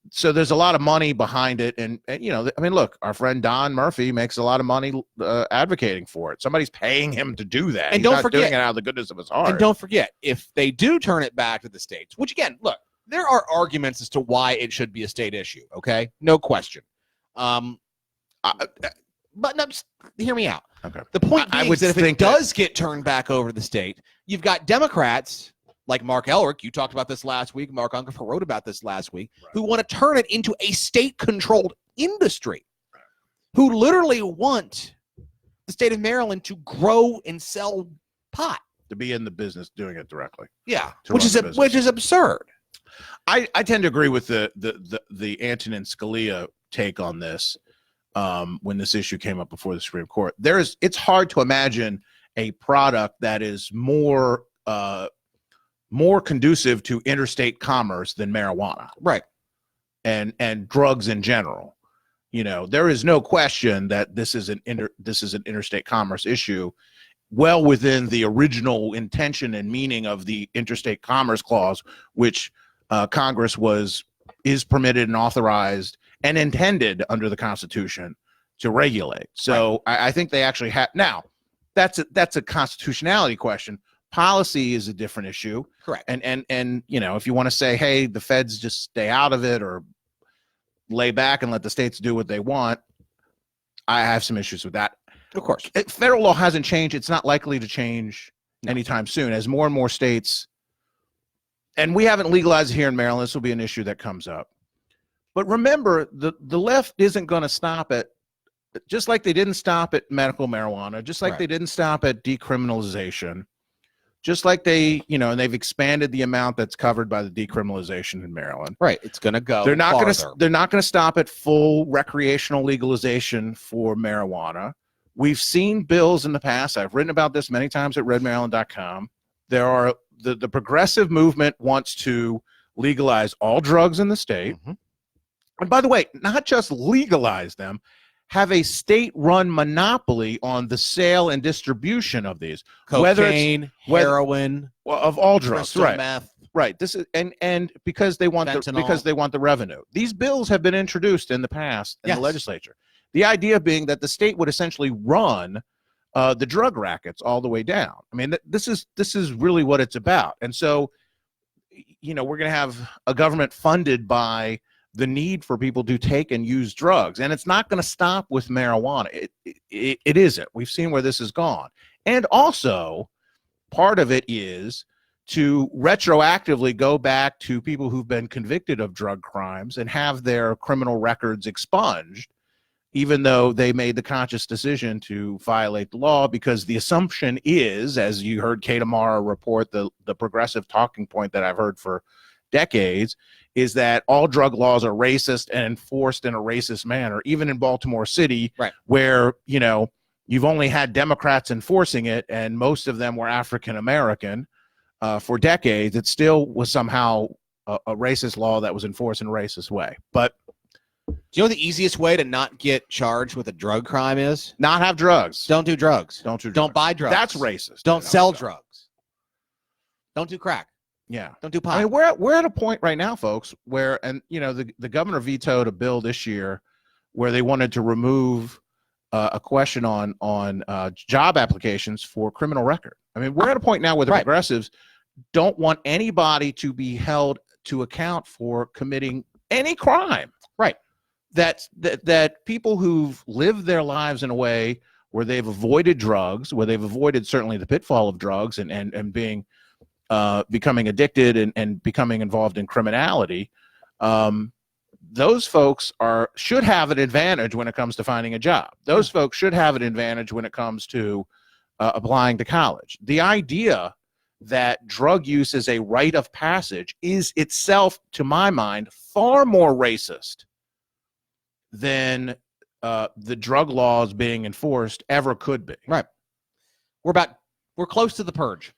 so there's a lot of money behind it. And I mean, look, our friend Don Murphy makes a lot of money advocating for it. Somebody's paying him to do that. And He's don't not forget, doing it out of the goodness of his heart. And don't forget, if they do turn it back to the states, which again, look, there are arguments as to why it should be a state issue. Okay. No question. But no, just hear me out. Okay. The point I being would is that if think it does get turned back over to the state, you've got Democrats like Mark Elrick, you talked about this last week, Mark Ungerfer wrote about this last week, who want to turn it into a state-controlled industry, who literally want the state of Maryland to grow and sell pot. To be in the business doing it directly. Yeah, To which run is the which is absurd. I tend to agree with the Antonin Scalia take on this when this issue came up before the Supreme Court. It's hard to imagine a product that is more conducive to interstate commerce than marijuana, right? And drugs in general. You know, there is no question that this is an interstate commerce issue, well within the original intention and meaning of the Interstate Commerce Clause, which Congress is permitted and authorized and intended under the Constitution to regulate. So I think they actually have. Now, that's a constitutionality question. Policy is a different issue. Correct. And you know, if you want to say, hey, the feds just stay out of it or lay back and let the states do what they want, I have some issues with that. Of course. Federal law hasn't changed. It's not likely to change anytime soon as more and more states, and we haven't legalized it here in Maryland. This will be an issue that comes up. But remember, the left isn't going to stop at, just like they didn't stop at medical marijuana, just like they didn't stop at decriminalization, just like they, you know, and they've expanded the amount that's covered by the decriminalization in Maryland. Right. It's going to go. They're not going to stop at full recreational legalization for marijuana. We've seen bills in the past. I've written about this many times at redmaryland.com. There are the progressive movement wants to legalize all drugs in the state. Mm-hmm. And by the way, not just legalize them, have a state-run monopoly on the sale and distribution of these. Cocaine, heroin, of all drugs, crystal right? Meth. Right. This is and because they want the revenue. These bills have been introduced in the past in the legislature. The idea being that the state would essentially run the drug rackets all the way down. I mean, this is really what it's about. And so, you know, we're going to have a government funded by the need for people to take and use drugs, and it's not going to stop with marijuana. It isn't. We've seen where this has gone, and also part of it is to retroactively go back to people who've been convicted of drug crimes and have their criminal records expunged, even though they made the conscious decision to violate the law, because the assumption is, as you heard Kate Amara report, the progressive talking point that I've heard for decades, is that all drug laws are racist and enforced in a racist manner, even in Baltimore City, where, you know, you've only had Democrats enforcing it, and most of them were African American for decades. It still was somehow a racist law that was enforced in a racist way. But do you know the easiest way to not get charged with a drug crime is? Not have drugs. Don't do drugs. Don't do drugs. Don't buy drugs. That's racist. Don't sell drugs. Don't do crack. Yeah. Don't do pot. I mean, we're at a point right now, folks, where, and you know, the governor vetoed a bill this year where they wanted to remove a question on job applications for criminal record. I mean, we're at a point now where the progressives don't want anybody to be held to account for committing any crime. Right. That people who've lived their lives in a way where they've avoided drugs, where they've avoided certainly the pitfall of drugs and being becoming addicted and becoming involved in criminality, those folks should have an advantage when it comes to finding a job. Those folks should have an advantage when it comes to applying to college. The idea that drug use is a rite of passage is itself, to my mind, far more racist than the drug laws being enforced ever could be. Right. We're close to the purge.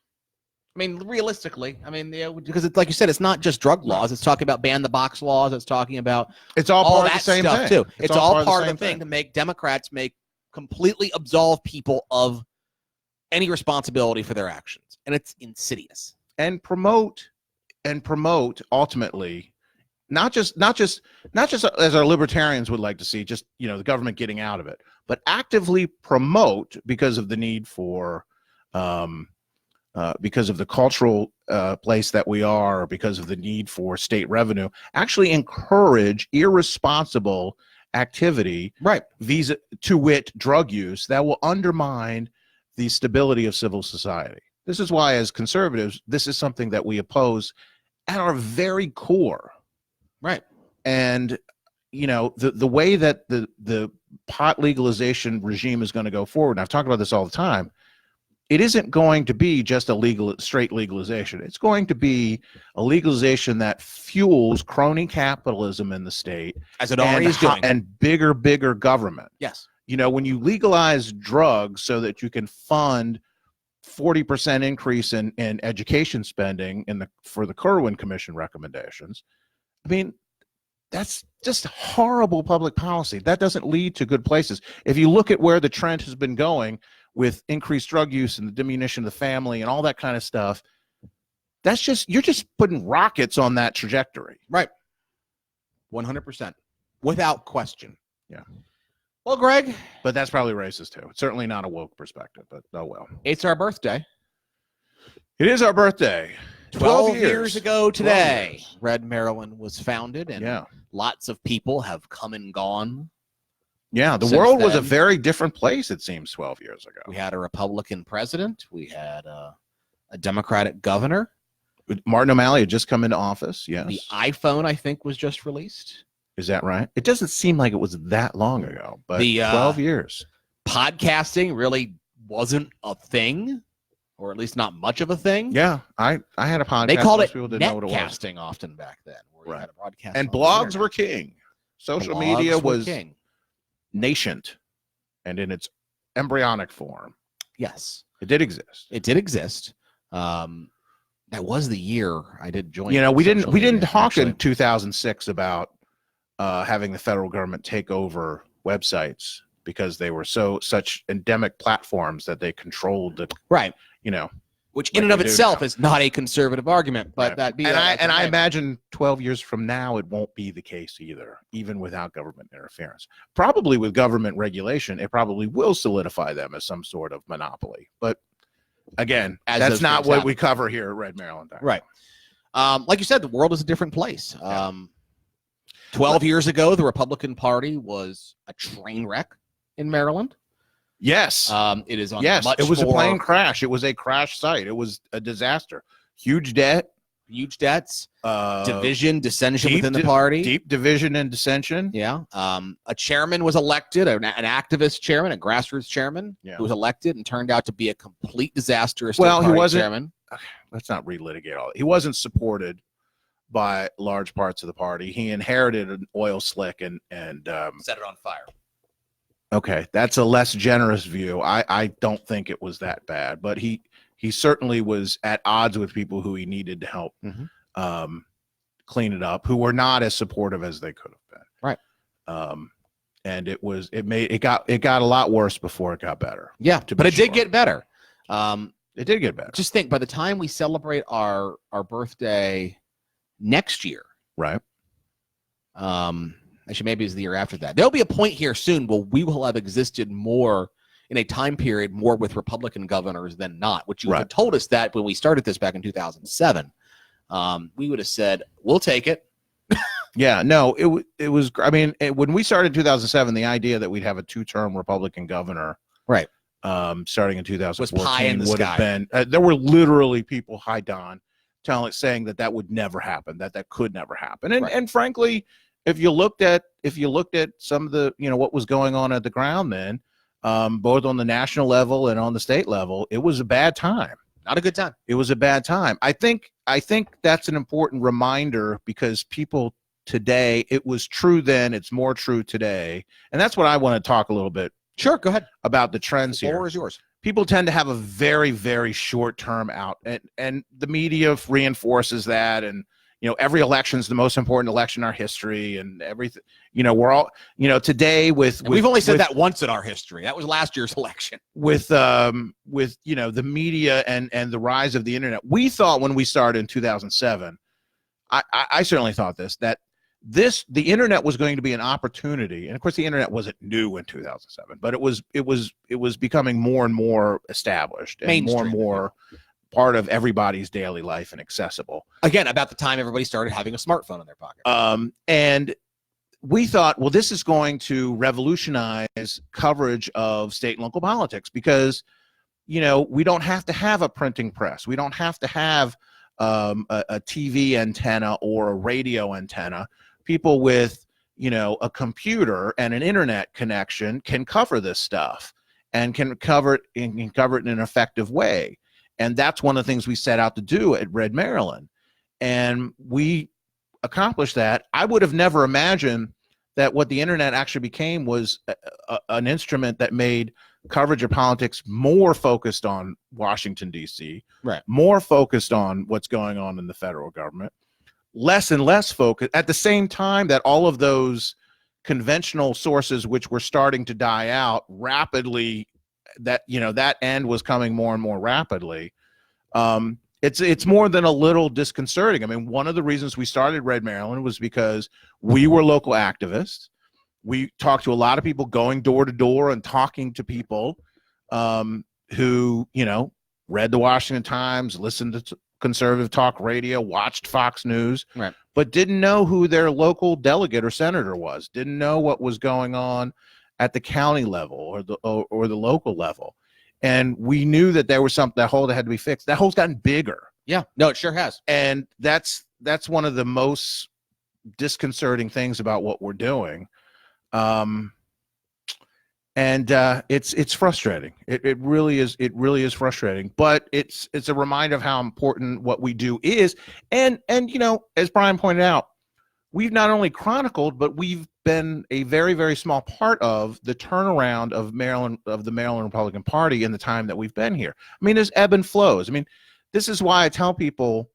I mean, realistically, I mean, because it's like you said, it's not just drug laws. It's talking about ban the box laws. It's talking about it's all part that of the same stuff thing. too. It's all part of the thing to make Democrats completely absolve people of any responsibility for their actions, and it's insidious. And promote ultimately, not just as our libertarians would like to see, just, you know, the government getting out of it, but actively promote, because of the need for because of the cultural place that we are, or because of the need for state revenue, actually encourage irresponsible activity, to wit, drug use, that will undermine the stability of civil society. This is why, as conservatives, this is something that we oppose at our very core. Right. And, you know, the way that the pot legalization regime is going to go forward, and I've talked about this all the time, it isn't going to be just a straight legalization. It's going to be a legalization that fuels crony capitalism in the state, as it already is doing, and bigger government. Yes. You know, when you legalize drugs so that you can fund 40% increase in education spending for the Kirwan Commission recommendations. I mean, that's just horrible public policy. That doesn't lead to good places. If you look at where the trend has been going with increased drug use and the diminution of the family and all that kind of stuff, you're just putting rockets on that trajectory. Right. 100%. Without question. Yeah. Well, Greg. But that's probably racist too. It's certainly not a woke perspective, but oh well. It's our birthday. It is our birthday. 12 years ago today, Red Maryland was founded, and lots of people have come and gone. Yeah, the world was a very different place, it seems, 12 years ago. We had a Republican president. We had a Democratic governor. Martin O'Malley had just come into office, yes. The iPhone, I think, was just released. Is that right? It doesn't seem like it was that long ago, but 12 years. Podcasting really wasn't a thing, or at least not much of a thing. Yeah, I had a podcast. They called it netcasting often back then. Where you had a broadcast and blogs were king. Social media was king. Nascent and in its embryonic form. Yes. It did exist. It did exist. That was the year I did join. You know, we didn't talk in 2006 about having the federal government take over websites because they were such endemic platforms that they controlled the right. You know, which in and of itself is not a conservative argument, but that be I imagine 12 years from now it won't be the case either, even without government interference. Probably with government regulation, it probably will solidify them as some sort of monopoly. But again, that's not what we cover here at Red Maryland. Right. Like you said, the world is a different place. 12 years ago, the Republican Party was a train wreck in Maryland. Yes. It is on it was a plane crash. It was a crash site. It was a disaster. Huge debt. Huge debts. Division, dissension within the party. Deep division and dissension. Yeah. A chairman was elected, an activist chairman, a grassroots chairman, who was elected and turned out to be a complete disaster. Well, he wasn't. Chairman. Let's not relitigate all. He wasn't supported by large parts of the party. He inherited an oil slick and set it on fire. Okay, that's a less generous view. I don't think it was that bad, but he certainly was at odds with people who he needed to help clean it up, who were not as supportive as they could have been. Right. And it got a lot worse before it got better. Yeah, but it did get better. It did get better. Just think, by the time we celebrate our birthday next year, right? Actually, maybe it's the year after that. There'll be a point here soon where we will have existed more in a time period more with Republican governors than not, which you had told us that when we started this back in 2007. We would have said, we'll take it. Yeah, no, it was, I mean, when we started in 2007, the idea that we'd have a 2-term Republican governor, right, starting in 2014 was pie in the would sky. have been, there were literally people, hi Don, saying that would never happen, that could never happen. And frankly, if you looked at some of the, what was going on at the ground then, both on the national level and on the state level, it was a bad time. Not a good time. It was a bad time. I think that's an important reminder because people today, it was true then, it's more true today. And that's what I want to talk a little bit. Sure, go ahead. About the trends here. The floor is yours. People tend to have a very, very short-term out, and the media reinforces that. And every election is the most important election in our history, and everything. We're all today with we've only said that once in our history. That was last year's election. With the media and the rise of the internet, we thought when we started in 2007, I certainly thought that the internet was going to be an opportunity, and of course the internet wasn't new in 2007, but it was becoming more and more established and mainstream, more part of everybody's daily life and accessible. Again, about the time everybody started having a smartphone in their pocket. And we thought, well, this is going to revolutionize coverage of state and local politics because, we don't have to have a printing press. We don't have to have a TV antenna or a radio antenna. People with, a computer and an internet connection can cover this stuff and can cover it in an effective way. And that's one of the things we set out to do at Red Maryland. And we accomplished that. I would have never imagined that what the internet actually became was an instrument that made coverage of politics more focused on Washington, D.C., right, more focused on what's going on in the federal government, less and less focused at the same time that all of those conventional sources, which were starting to die out rapidly, that, you know, that end was coming more and more rapidly. It's more than a little disconcerting. I mean, one of the reasons we started Red Maryland was because we were local activists. We talked to a lot of people, going door to door and talking to people who, you know, read the Washington Times, listened to conservative talk radio, watched Fox News, right, but didn't know who their local delegate or senator was, didn't know what was going on at the county level or the local level. And we knew that there was that hole that had to be fixed. That hole's gotten bigger. Yeah, no, it sure has. And that's one of the most disconcerting things about what we're doing. It's frustrating. It really is. It really is frustrating, but it's a reminder of how important what we do is. And you know, as Brian pointed out, we've not only chronicled, but we've been a very, very small part of the turnaround of the Maryland Republican Party in the time that we've been here. I mean, there's ebb and flows. I mean, this is why I tell people,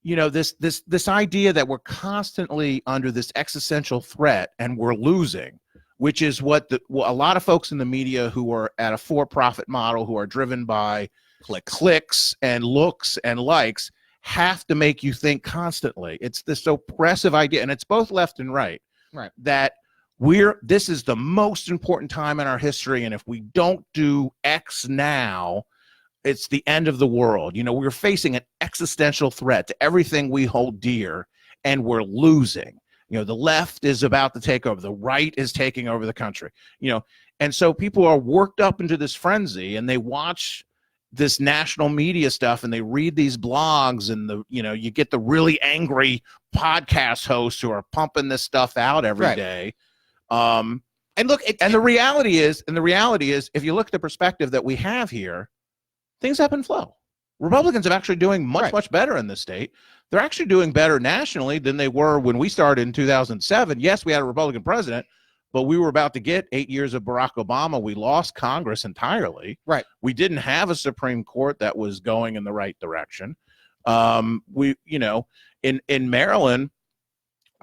you know, this idea that we're constantly under this existential threat and we're losing, which is what a lot of folks in the media who are at a for-profit model, who are driven by clicks and looks and likes, have to make you think constantly. It's this oppressive idea, and it's both left and right, that this is the most important time in our history, and if we don't do X now, it's the end of the world. You know, we're facing an existential threat to everything we hold dear, and we're losing. You know, the left is about to take over, the right is taking over the country, you know, and so people are worked up into this frenzy, and they watch this national media stuff and they read these blogs, and you get the really angry podcast hosts who are pumping this stuff out every day. And look, the reality is, if you look at the perspective that we have here, things ebb and flow. Republicans are actually doing much better in this state. They're actually doing better nationally than they were when we started in 2007. Yes, we had a Republican president, but we were about to get 8 years of Barack Obama. We lost Congress entirely. Right. We didn't have a Supreme Court that was going in the right direction. In Maryland,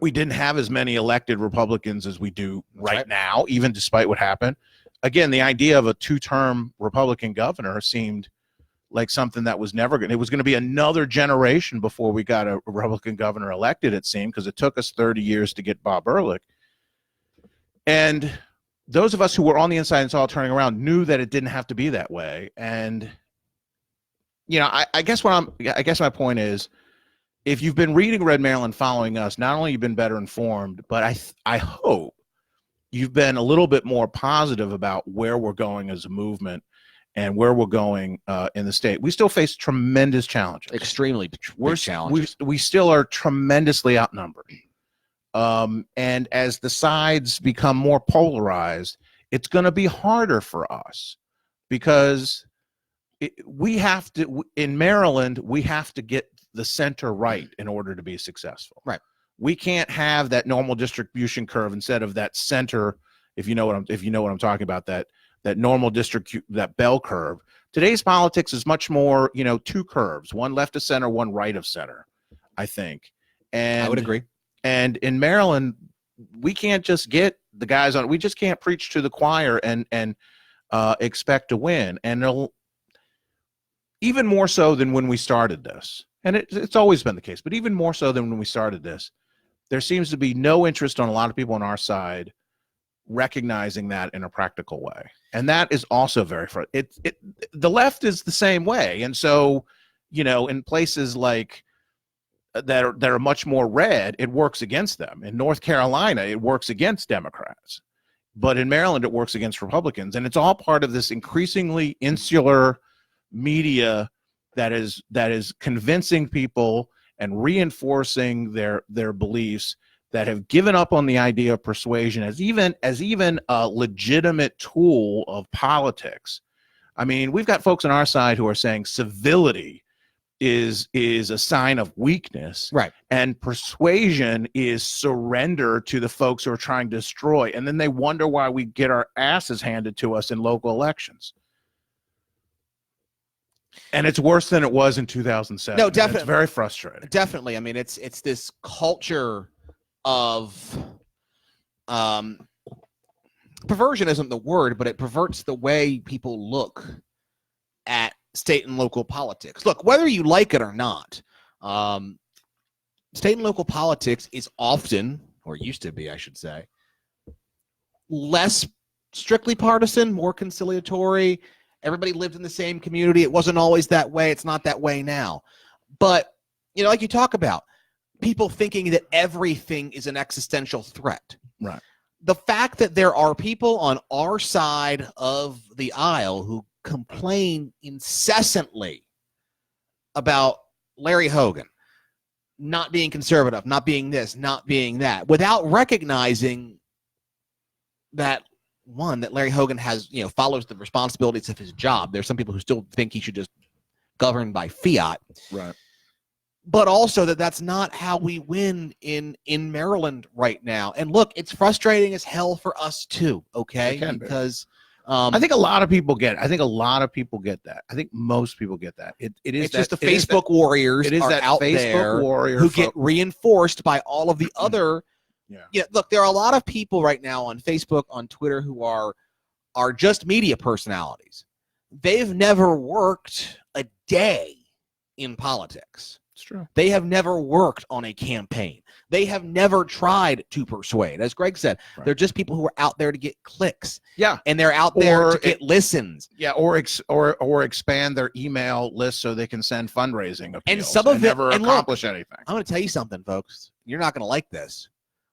we didn't have as many elected Republicans as we do right now, even despite what happened. Again, the idea of a two-term Republican governor seemed like something that was never going. It was going to be another generation before we got a Republican governor elected, it seemed, because it took us 30 years to get Bob Ehrlich. And those of us who were on the inside and saw it turning around knew that it didn't have to be that way. And, you know, I guess my point is, if you've been reading Red Maryland, following us, not only you've been better informed, but I hope you've been a little bit more positive about where we're going as a movement and where we're going in the state. We still face tremendous challenges. Extremely big challenges. We still are tremendously outnumbered. And as the sides become more polarized, it's going to be harder for us, because in Maryland, we have to get the center right in order to be successful. Right. We can't have that normal distribution curve instead of that center. If you know what I'm talking about, that normal that bell curve. Today's politics is much more, two curves, one left of center, one right of center, I think. And I would agree. And in Maryland, we can't just get the guys on. We just can't preach to the choir and expect to win. And even more so than when we started this, and it's always been the case, but even more so than when we started this, there seems to be no interest on a lot of people on our side recognizing that in a practical way. And that is also very frustrating. The left is the same way. And so, in places like that are much more red, it works against them. In North Carolina, it works against Democrats. But in Maryland, it works against Republicans. And it's all part of this increasingly insular media that is convincing people and reinforcing their beliefs, that have given up on the idea of persuasion as even a legitimate tool of politics. I mean, we've got folks on our side who are saying civility is a sign of weakness, right? And persuasion is surrender to the folks who are trying to destroy, and then they wonder why we get our asses handed to us in local elections. And it's worse than it was in 2007. No, definitely. It's very frustrating. Definitely. I mean, it's this culture of perversion isn't the word, but it perverts the way people look at state and local politics. Look, whether you like it or not, state and local politics is often, or used to be, I should say, less strictly partisan, more conciliatory. Everybody lived in the same community. It wasn't always that way. It's not that way now. But, you know, like you talk about, people thinking that everything is an existential threat. Right. The fact that there are people on our side of the aisle who complain incessantly about Larry Hogan not being conservative, not being this, not being that, without recognizing that, one, that Larry Hogan has, you know, follows the responsibilities of his job. There's some people who still think he should just govern by fiat. Right. But also that that's not how we win in Maryland right now. And look, it's frustrating as hell for us too, okay? Because I think a lot of people get it. I think a lot of people get that. I think most people get that. It is it's just the Facebook warriors it is are that out Facebook there warrior who get reinforced by all of the other. Yeah, look, there are a lot of people right now on Facebook, on Twitter, who are just media personalities. They've never worked a day in politics. It's true. They have never worked on a campaign. They have never tried to persuade. As Greg said, they're just people who are out there to get clicks. Yeah. And they're out there to get listens. Yeah, or expand their email list so they can send fundraising appeals and some of it never and accomplish look, anything. I'm going to tell you something, folks. You're not going to like this.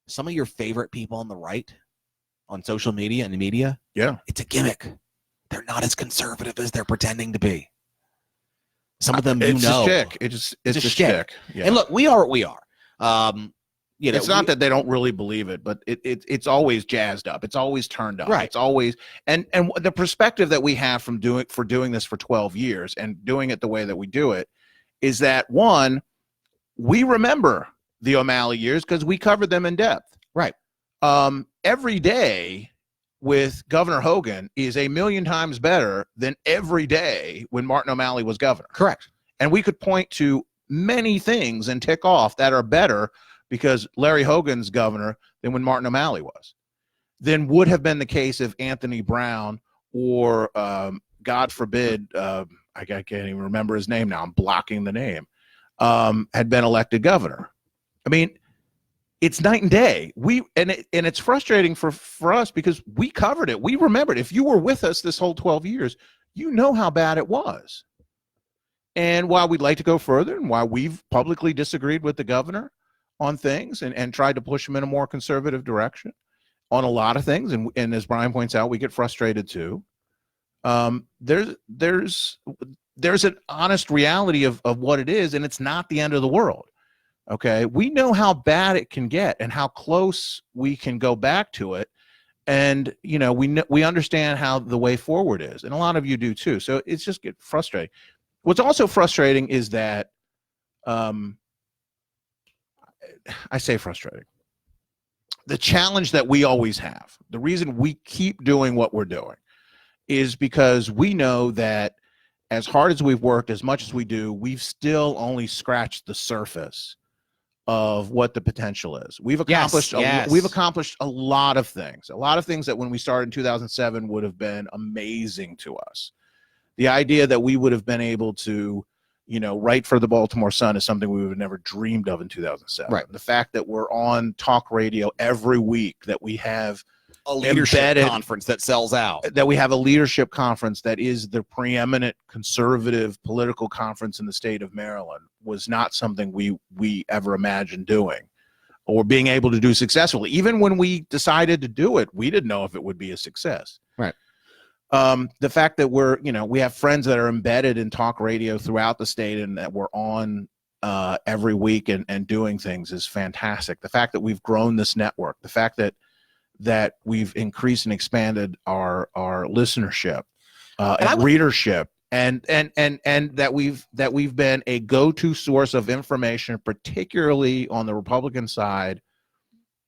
Some of your favorite people on the right, on social media and the media, it's a gimmick. They're not as conservative as they're pretending to be. Some of them, it's a shtick. It's a shtick. Yeah. And look, we are what we are. You know, it's not that they don't really believe it, but it's always jazzed up. It's always turned up. Right. It's always and the perspective that we have from doing this for 12 years and doing it the way that we do it is that, one, we remember the O'Malley years because we covered them in depth. Right. Every day with Governor Hogan is a million times better than every day when Martin O'Malley was governor. Correct. And we could point to many things and tick off that are better because Larry Hogan's governor than when Martin O'Malley was, than would have been the case if Anthony Brown or, God forbid, I can't even remember his name now, I'm blocking the name, had been elected governor. I mean, it's night and day. And it's frustrating for us because we covered it. We remembered. If you were with us this whole 12 years, you know how bad it was. And while we'd like to go further and while we've publicly disagreed with the governor on things and tried to push him in a more conservative direction on a lot of things, and as Brian points out, we get frustrated too. There's an honest reality of what it is, and it's not the end of the world. Okay, we know how bad it can get and how close we can go back to it, and you know we understand how the way forward is, and a lot of you do too. So it's just get frustrating. What's also frustrating is that, I say frustrating. The challenge that we always have, the reason we keep doing what we're doing, is because we know that as hard as we've worked, as much as we do, we've still only scratched the surface of what the potential is. We've accomplished we've accomplished a lot of things that when we started in 2007 would have been amazing to us. The idea that we would have been able to, you know, write for the Baltimore Sun is something we would have never dreamed of in 2007. Right. The fact that we're on talk radio every week, that we have a leadership conference that sells out, that we have a leadership conference that is the preeminent conservative political conference in the state of Maryland, was not something we ever imagined doing or being able to do successfully. Even when we decided to do it, we didn't know if it would be a success. Right. The fact that we have friends that are embedded in talk radio throughout the state and that we're on every week and doing things is fantastic. The fact that we've grown this network, the fact that we've increased and expanded our listenership and readership and that we've been a go-to source of information, particularly on the Republican side.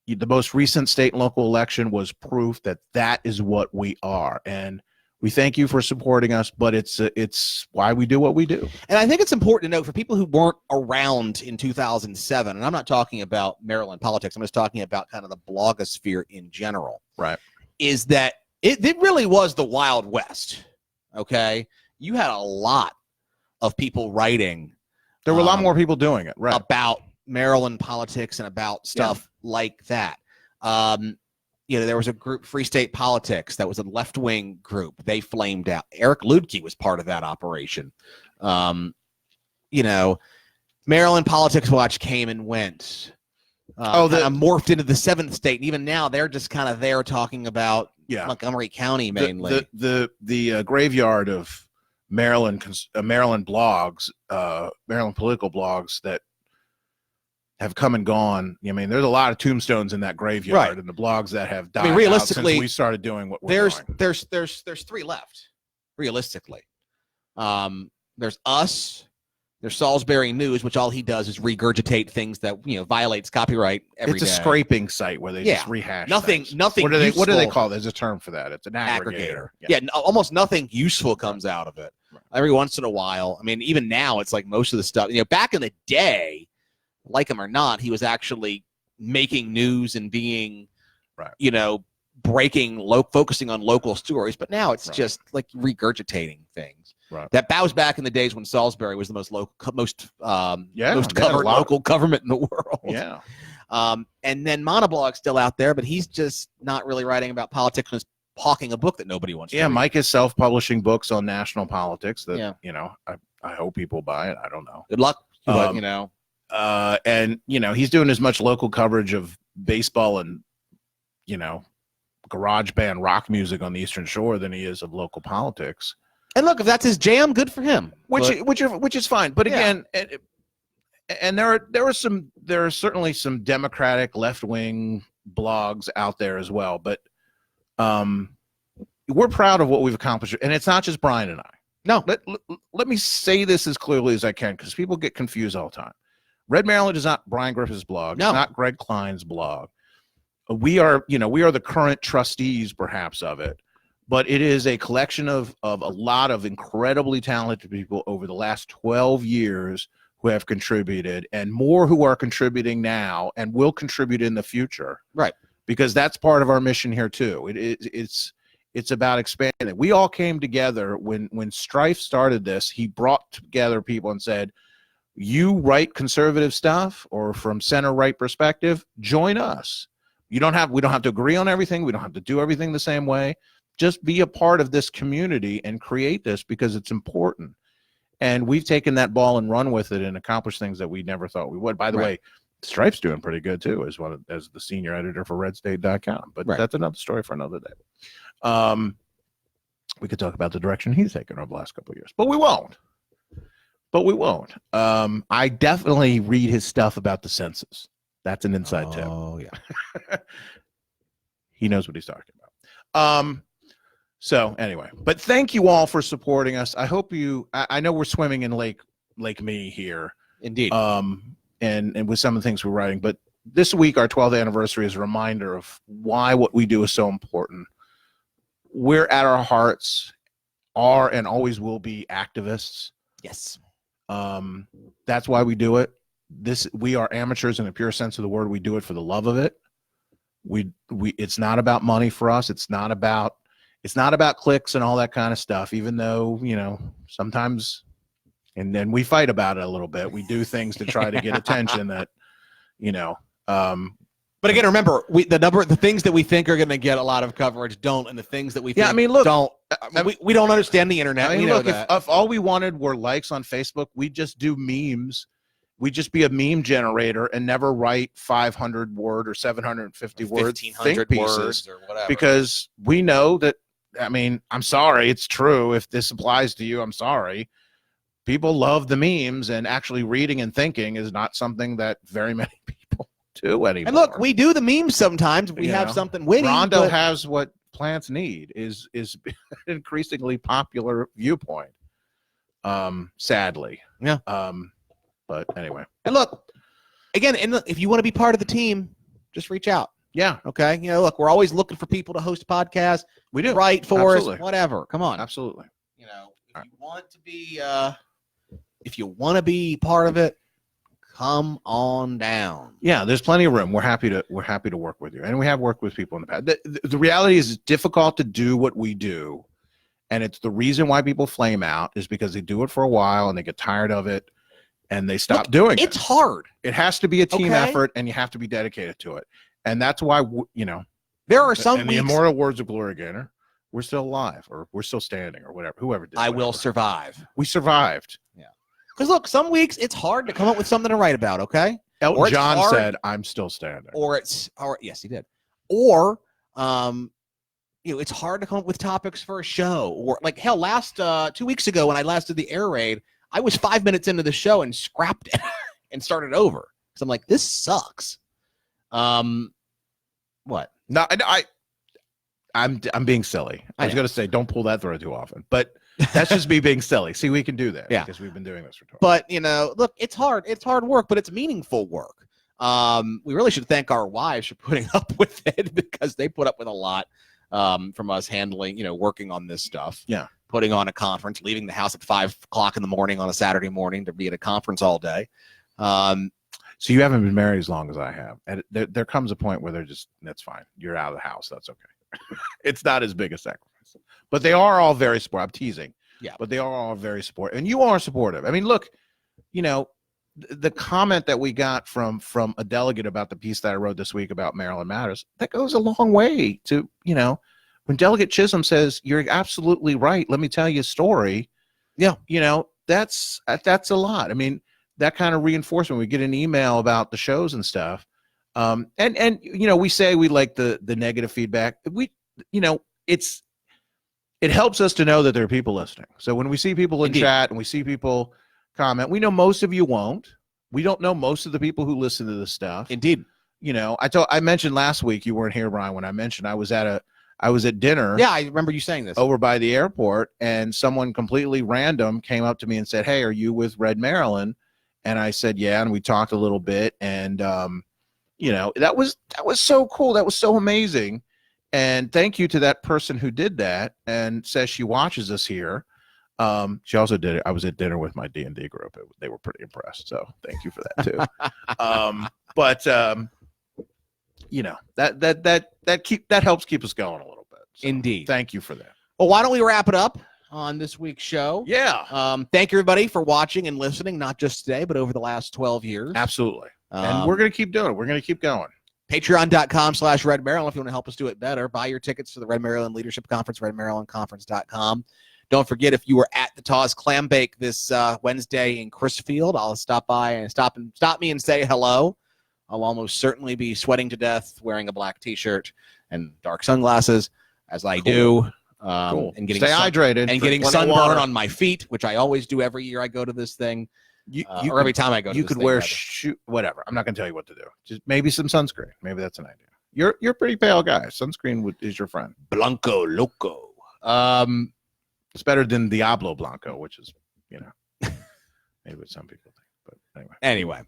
The most recent state and local election was proof that that is what we are, and we thank you for supporting us. But it's why we do what we do. And I think it's important to note for people who weren't around in 2007, and I'm not talking about Maryland politics, I'm just talking about kind of the blogosphere in general. Right. Is that it really was the Wild West. Okay, you had a lot of people writing. There were a lot more people doing it, right? About Maryland politics and about stuff like that. There was a group, Free State Politics, that was a left-wing group. They flamed out. Eric Ludke was part of that operation. Maryland Politics Watch came and went. Morphed into the Seventh State, and even now they're just kind of there talking about Montgomery County mainly. The graveyard of Maryland blogs, Maryland political blogs that have come and gone. I mean, there's a lot of tombstones in that graveyard, and the blogs that have died realistically, out since we started doing what we're doing. There's three left, realistically. There's us. There's Salisbury News, which all he does is regurgitate things that violates copyright every day. It's a scraping site where they just rehash nothing. things. Nothing. What do they call it? There's a term for that. It's an aggregator. Almost nothing useful comes out of it. Right. Every once in a while. I mean, even now, it's like most of the stuff. Back in the day, like him or not, he was actually making news and being, focusing on local stories. But now it's just like regurgitating things. Right. That was back in the days when Salisbury was the most covered local government in the world. Yeah. And then Monoblog's still out there, but he's just not really writing about politics and hawking a book that nobody wants to read. Mike is self-publishing books on national politics that, I hope people buy it. I don't know. Good luck. But, and he's doing as much local coverage of baseball and, garage band rock music on the Eastern Shore than he is of local politics. And look, if that's his jam, good for him. Which is fine. But again, and there are certainly some Democratic left-wing blogs out there as well. But we're proud of what we've accomplished, and it's not just Brian and I. No, let me say this as clearly as I can, because people get confused all the time. Red Maryland is not Brian Griffith's blog. No. It's not Greg Klein's blog. We are the current trustees, perhaps, of it. But it is a collection of a lot of incredibly talented people over the last 12 years who have contributed, and more who are contributing now and will contribute in the future. Right. Because that's part of our mission here too. It's about expanding. We all came together when Strife started this. He brought together people and said, you write conservative stuff or from center right perspective, join us. We don't have to agree on everything. We don't have to do everything the same way. Just be a part of this community and create this because it's important. And we've taken that ball and run with it and accomplished things that we never thought we would. By the way, Stripe's doing pretty good too, as the senior editor for redstate.com. But that's another story for another day. We could talk about the direction he's taken over the last couple of years, but we won't. I definitely read his stuff about the census. That's an inside tip. Oh yeah. He knows what he's talking about. So anyway, but thank you all for supporting us. I hope I know we're swimming in Lake Me here. Indeed. And with some of the things we're writing, but this week, our 12th anniversary, is a reminder of why what we do is so important. We're at our hearts are and always will be activists. Yes. That's why we do it. We are amateurs in the pure sense of the word. We do it for the love of it. It's not about money for us. It's not about clicks and all that kind of stuff, even though, sometimes, and then we fight about it a little bit. We do things to try to get attention that, but again, remember, the things that we think are going to get a lot of coverage don't, and the things that we think don't. We don't understand the internet. If all we wanted were likes on Facebook, we'd just do memes. We'd just be a meme generator and never write 500 word or 750 word think pieces or whatever. Because we know that. I'm sorry, it's true. If this applies to you, I'm sorry. People love the memes, and actually reading and thinking is not something that very many people do anymore. And look, we do the memes sometimes. We have something witty. Rondo has what plants need is an increasingly popular viewpoint. sadly. Yeah. But anyway. And look, again, if you want to be part of the team, just reach out. Yeah. Okay. Look, we're always looking for people to host podcasts. We do. Write for Absolutely. us, whatever. Come on. Absolutely. If you want to be, if you want to be part of it, come on down. Yeah, there's plenty of room. We're happy to work with you, and we have worked with people in the past. The reality is, it's difficult to do what we do, and it's the reason why people flame out is because they do it for a while and they get tired of it, and they stop doing it. It's hard. It has to be a team Okay. effort, and you have to be dedicated to it, and that's why there are some in the immortal words of Gloria Gaynor, we're still alive, or we're still standing, or whatever. Whoever did. I will survive. We survived. Yeah. Because look, some weeks it's hard to come up with something to write about. Okay. Elton John said, "I'm still standing." Or yes, he did. Or it's hard to come up with topics for a show. Or like hell, last 2 weeks ago when I last did the air raid, I was 5 minutes into the show and scrapped it and started over because I'm like, this sucks. What? No, I'm being silly. I was going to say, don't pull that thread too often, but that's just me being silly. See, we can do that. Yeah. Because we've been doing this for 12 But, look, it's hard. It's hard work, but it's meaningful work. We really should thank our wives for putting up with it because they put up with a lot from us handling, working on this stuff. Yeah. Putting on a conference, leaving the house at 5 o'clock in the morning on a Saturday morning to be at a conference all day. So you haven't been married as long as I have. And there comes a point where that's fine. You're out of the house. That's okay. It's not as big a sacrifice. But they are all very supportive. I'm teasing. Yeah. But they are all very supportive. And you are supportive. I mean, look, the comment that we got from a delegate about the piece that I wrote this week about Maryland Matters, that goes a long way to, when Delegate Chisholm says, you're absolutely right, let me tell you a story. Yeah. That's a lot. I mean, that kind of reinforcement, we get an email about the shows and stuff. And we say we like the negative feedback. It helps us to know that there are people listening. So when we see people in chat and we see people comment, we know most of you won't. We don't know most of the people who listen to this stuff. Indeed. I mentioned last week, you weren't here, Brian, when I mentioned I was at dinner. Yeah, I remember you saying this. Over by the airport, and someone completely random came up to me and said, "Hey, are you with Red Maryland?" And I said, "Yeah," and we talked a little bit, and that was so cool. That was so amazing. And thank you to that person who did that and says she watches us here. She also did it. I was at dinner with my D&D group. They were pretty impressed. So thank you for that too. That helps keep us going a little bit. So Indeed. Thank you for that. Well, why don't we wrap it up on this week's show? Yeah. Thank you, everybody, for watching and listening, not just today, but over the last 12 years. Absolutely. And we're going to keep doing it. We're going to keep going. Patreon.com/Red Maryland if you want to help us do it better. Buy your tickets to the Red Maryland Leadership Conference, redmarylandconference.com. Don't forget, if you were at the Taw's Clam Bake this Wednesday in Crisfield, I'll stop by and stop me and say hello. I'll almost certainly be sweating to death, wearing a black T-shirt and dark sunglasses, as I do. Cool. And getting Stay hydrated and getting sunburn on my feet, which I always do every year I go to this thing. Or every time I go to you this could thing, wear rather. whatever. I'm not going to tell you what to do. Just maybe some sunscreen. Maybe that's an idea. You're a pretty pale guy. Sunscreen is your friend. Blanco Loco. It's better than Diablo Blanco, which is, maybe what some people think. But Anyway.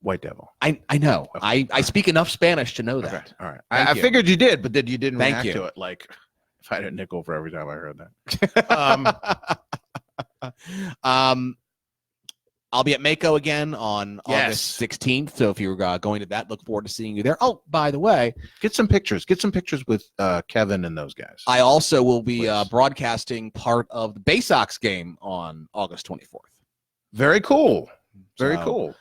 White Devil. I know. Okay. I speak enough Spanish to know that. Okay. All right. Thank I you. figured you did, but then you didn't Thank react you. to it. Like, if I had a nickel for every time I heard that. I'll be at Mako again on August 16th. So if you're going to that, look forward to seeing you there. Oh, by the way, get some pictures. Get some pictures with Kevin and those guys. I also will be broadcasting part of the Bay Sox game on August 24th. Very cool. Very cool.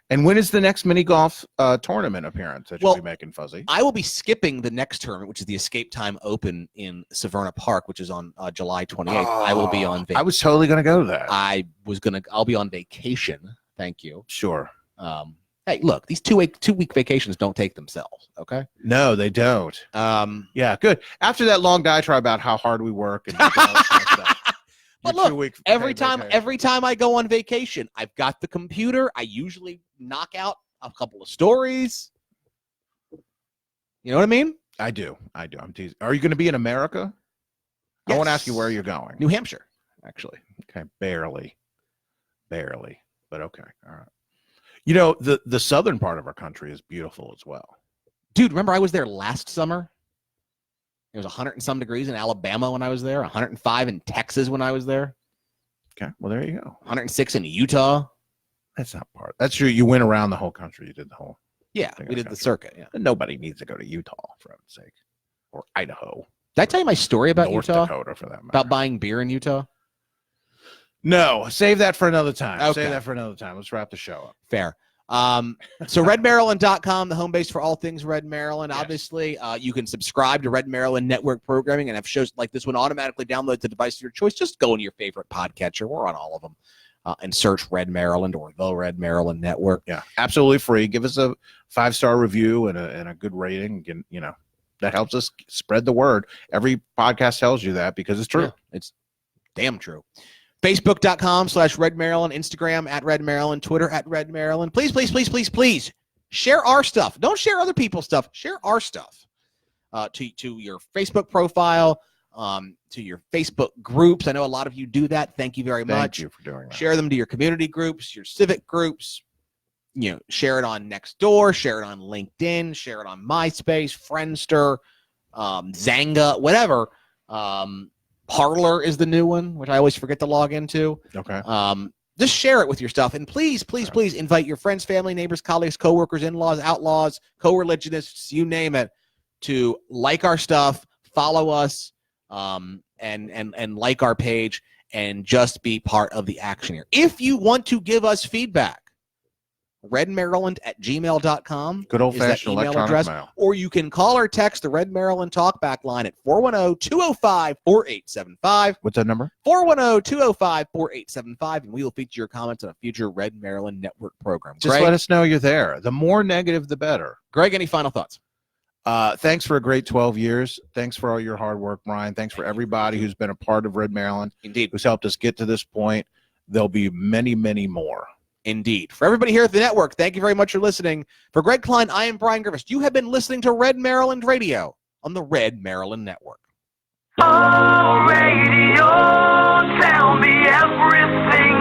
And when is the next mini golf tournament appearance that you'll be making, Fuzzy? I will be skipping the next tournament, which is the Escape Time Open in Severna Park, which is on July 28th. I will be on vacation. I was totally going to go to that. I'll be on vacation. Thank you. Sure. Hey, look, these two-week vacations don't take themselves, okay? No, they don't. Yeah, good. After that long diatribe about how hard we work and all that kind of stuff. But look, every time I go on vacation, I've got the computer. I usually knock out a couple of stories. You know what I mean? I do. I'm teasing. Are you going to be in America? Yes. I want to ask you where you're going. New Hampshire. actually. Okay, barely, but okay, all right. You know, the southern part of our country is beautiful as well. Dude, remember I was there last summer? It was 100 and some degrees in Alabama when I was there, 105 in Texas when I was there. Okay, well, there you go. 106 in Utah. That's not part. That's true. You went around the whole country. You did the whole. Yeah, we did the circuit. Yeah. Nobody needs to go to Utah, for heaven's sake, or Idaho. Did I tell you my story about North Utah? Dakota, for that matter. About buying beer in Utah? No, save that for another time. Okay. Save that for another time. Let's wrap the show up. Fair. So redmaryland.com, the home base for all things Red Maryland. Yes. Obviously, you can subscribe to Red Maryland Network programming and have shows like this one automatically download the device of your choice. Just go into your favorite podcatcher. We're on all of them. And search Red Maryland or the Red Maryland Network. Yeah, absolutely free. Give us a 5-star review and a good rating. And, you know, that helps us spread the word. Every podcast tells you that because it's true. Yeah, it's damn true. Facebook.com/Red Maryland, Instagram @Red Maryland, Twitter @Red Maryland. Please, please, please, please, please share our stuff. Don't share other people's stuff. Share our stuff to your Facebook profile, to your Facebook groups. I know a lot of you do that. Thank you very much. Thank you for doing that. Share them to your community groups, your civic groups. You know, share it on Nextdoor, share it on LinkedIn, share it on MySpace, Friendster, Zanga, whatever. Parler is the new one, which I always forget to log into. Okay. Just share it with your stuff. And please, please, please invite your friends, family, neighbors, colleagues, coworkers, in-laws, outlaws, co-religionists, you name it, to like our stuff, follow us, and like our page, and just be part of the action here. If you want to give us feedback, redmaryland@gmail.com. Good old-fashioned electronic address, mail. or you can call or text the Red Maryland Talkback line at 410-205-4875. What's that number? 410-205-4875, and we will feature your comments on a future Red Maryland Network program. Just Greg, let us know you're there. The more negative, the better. Greg, any final thoughts? Thanks for a great 12 years. Thanks for all your hard work, Brian. Thanks for everybody who's been a part of Red Maryland. Indeed. Who's helped us get to this point. There'll be many, many more. Indeed. For everybody here at the network, thank you very much for listening. For Greg Klein, I am Brian Griffiths. You have been listening to Red Maryland Radio on the Red Maryland Network. Oh, radio, tell me everything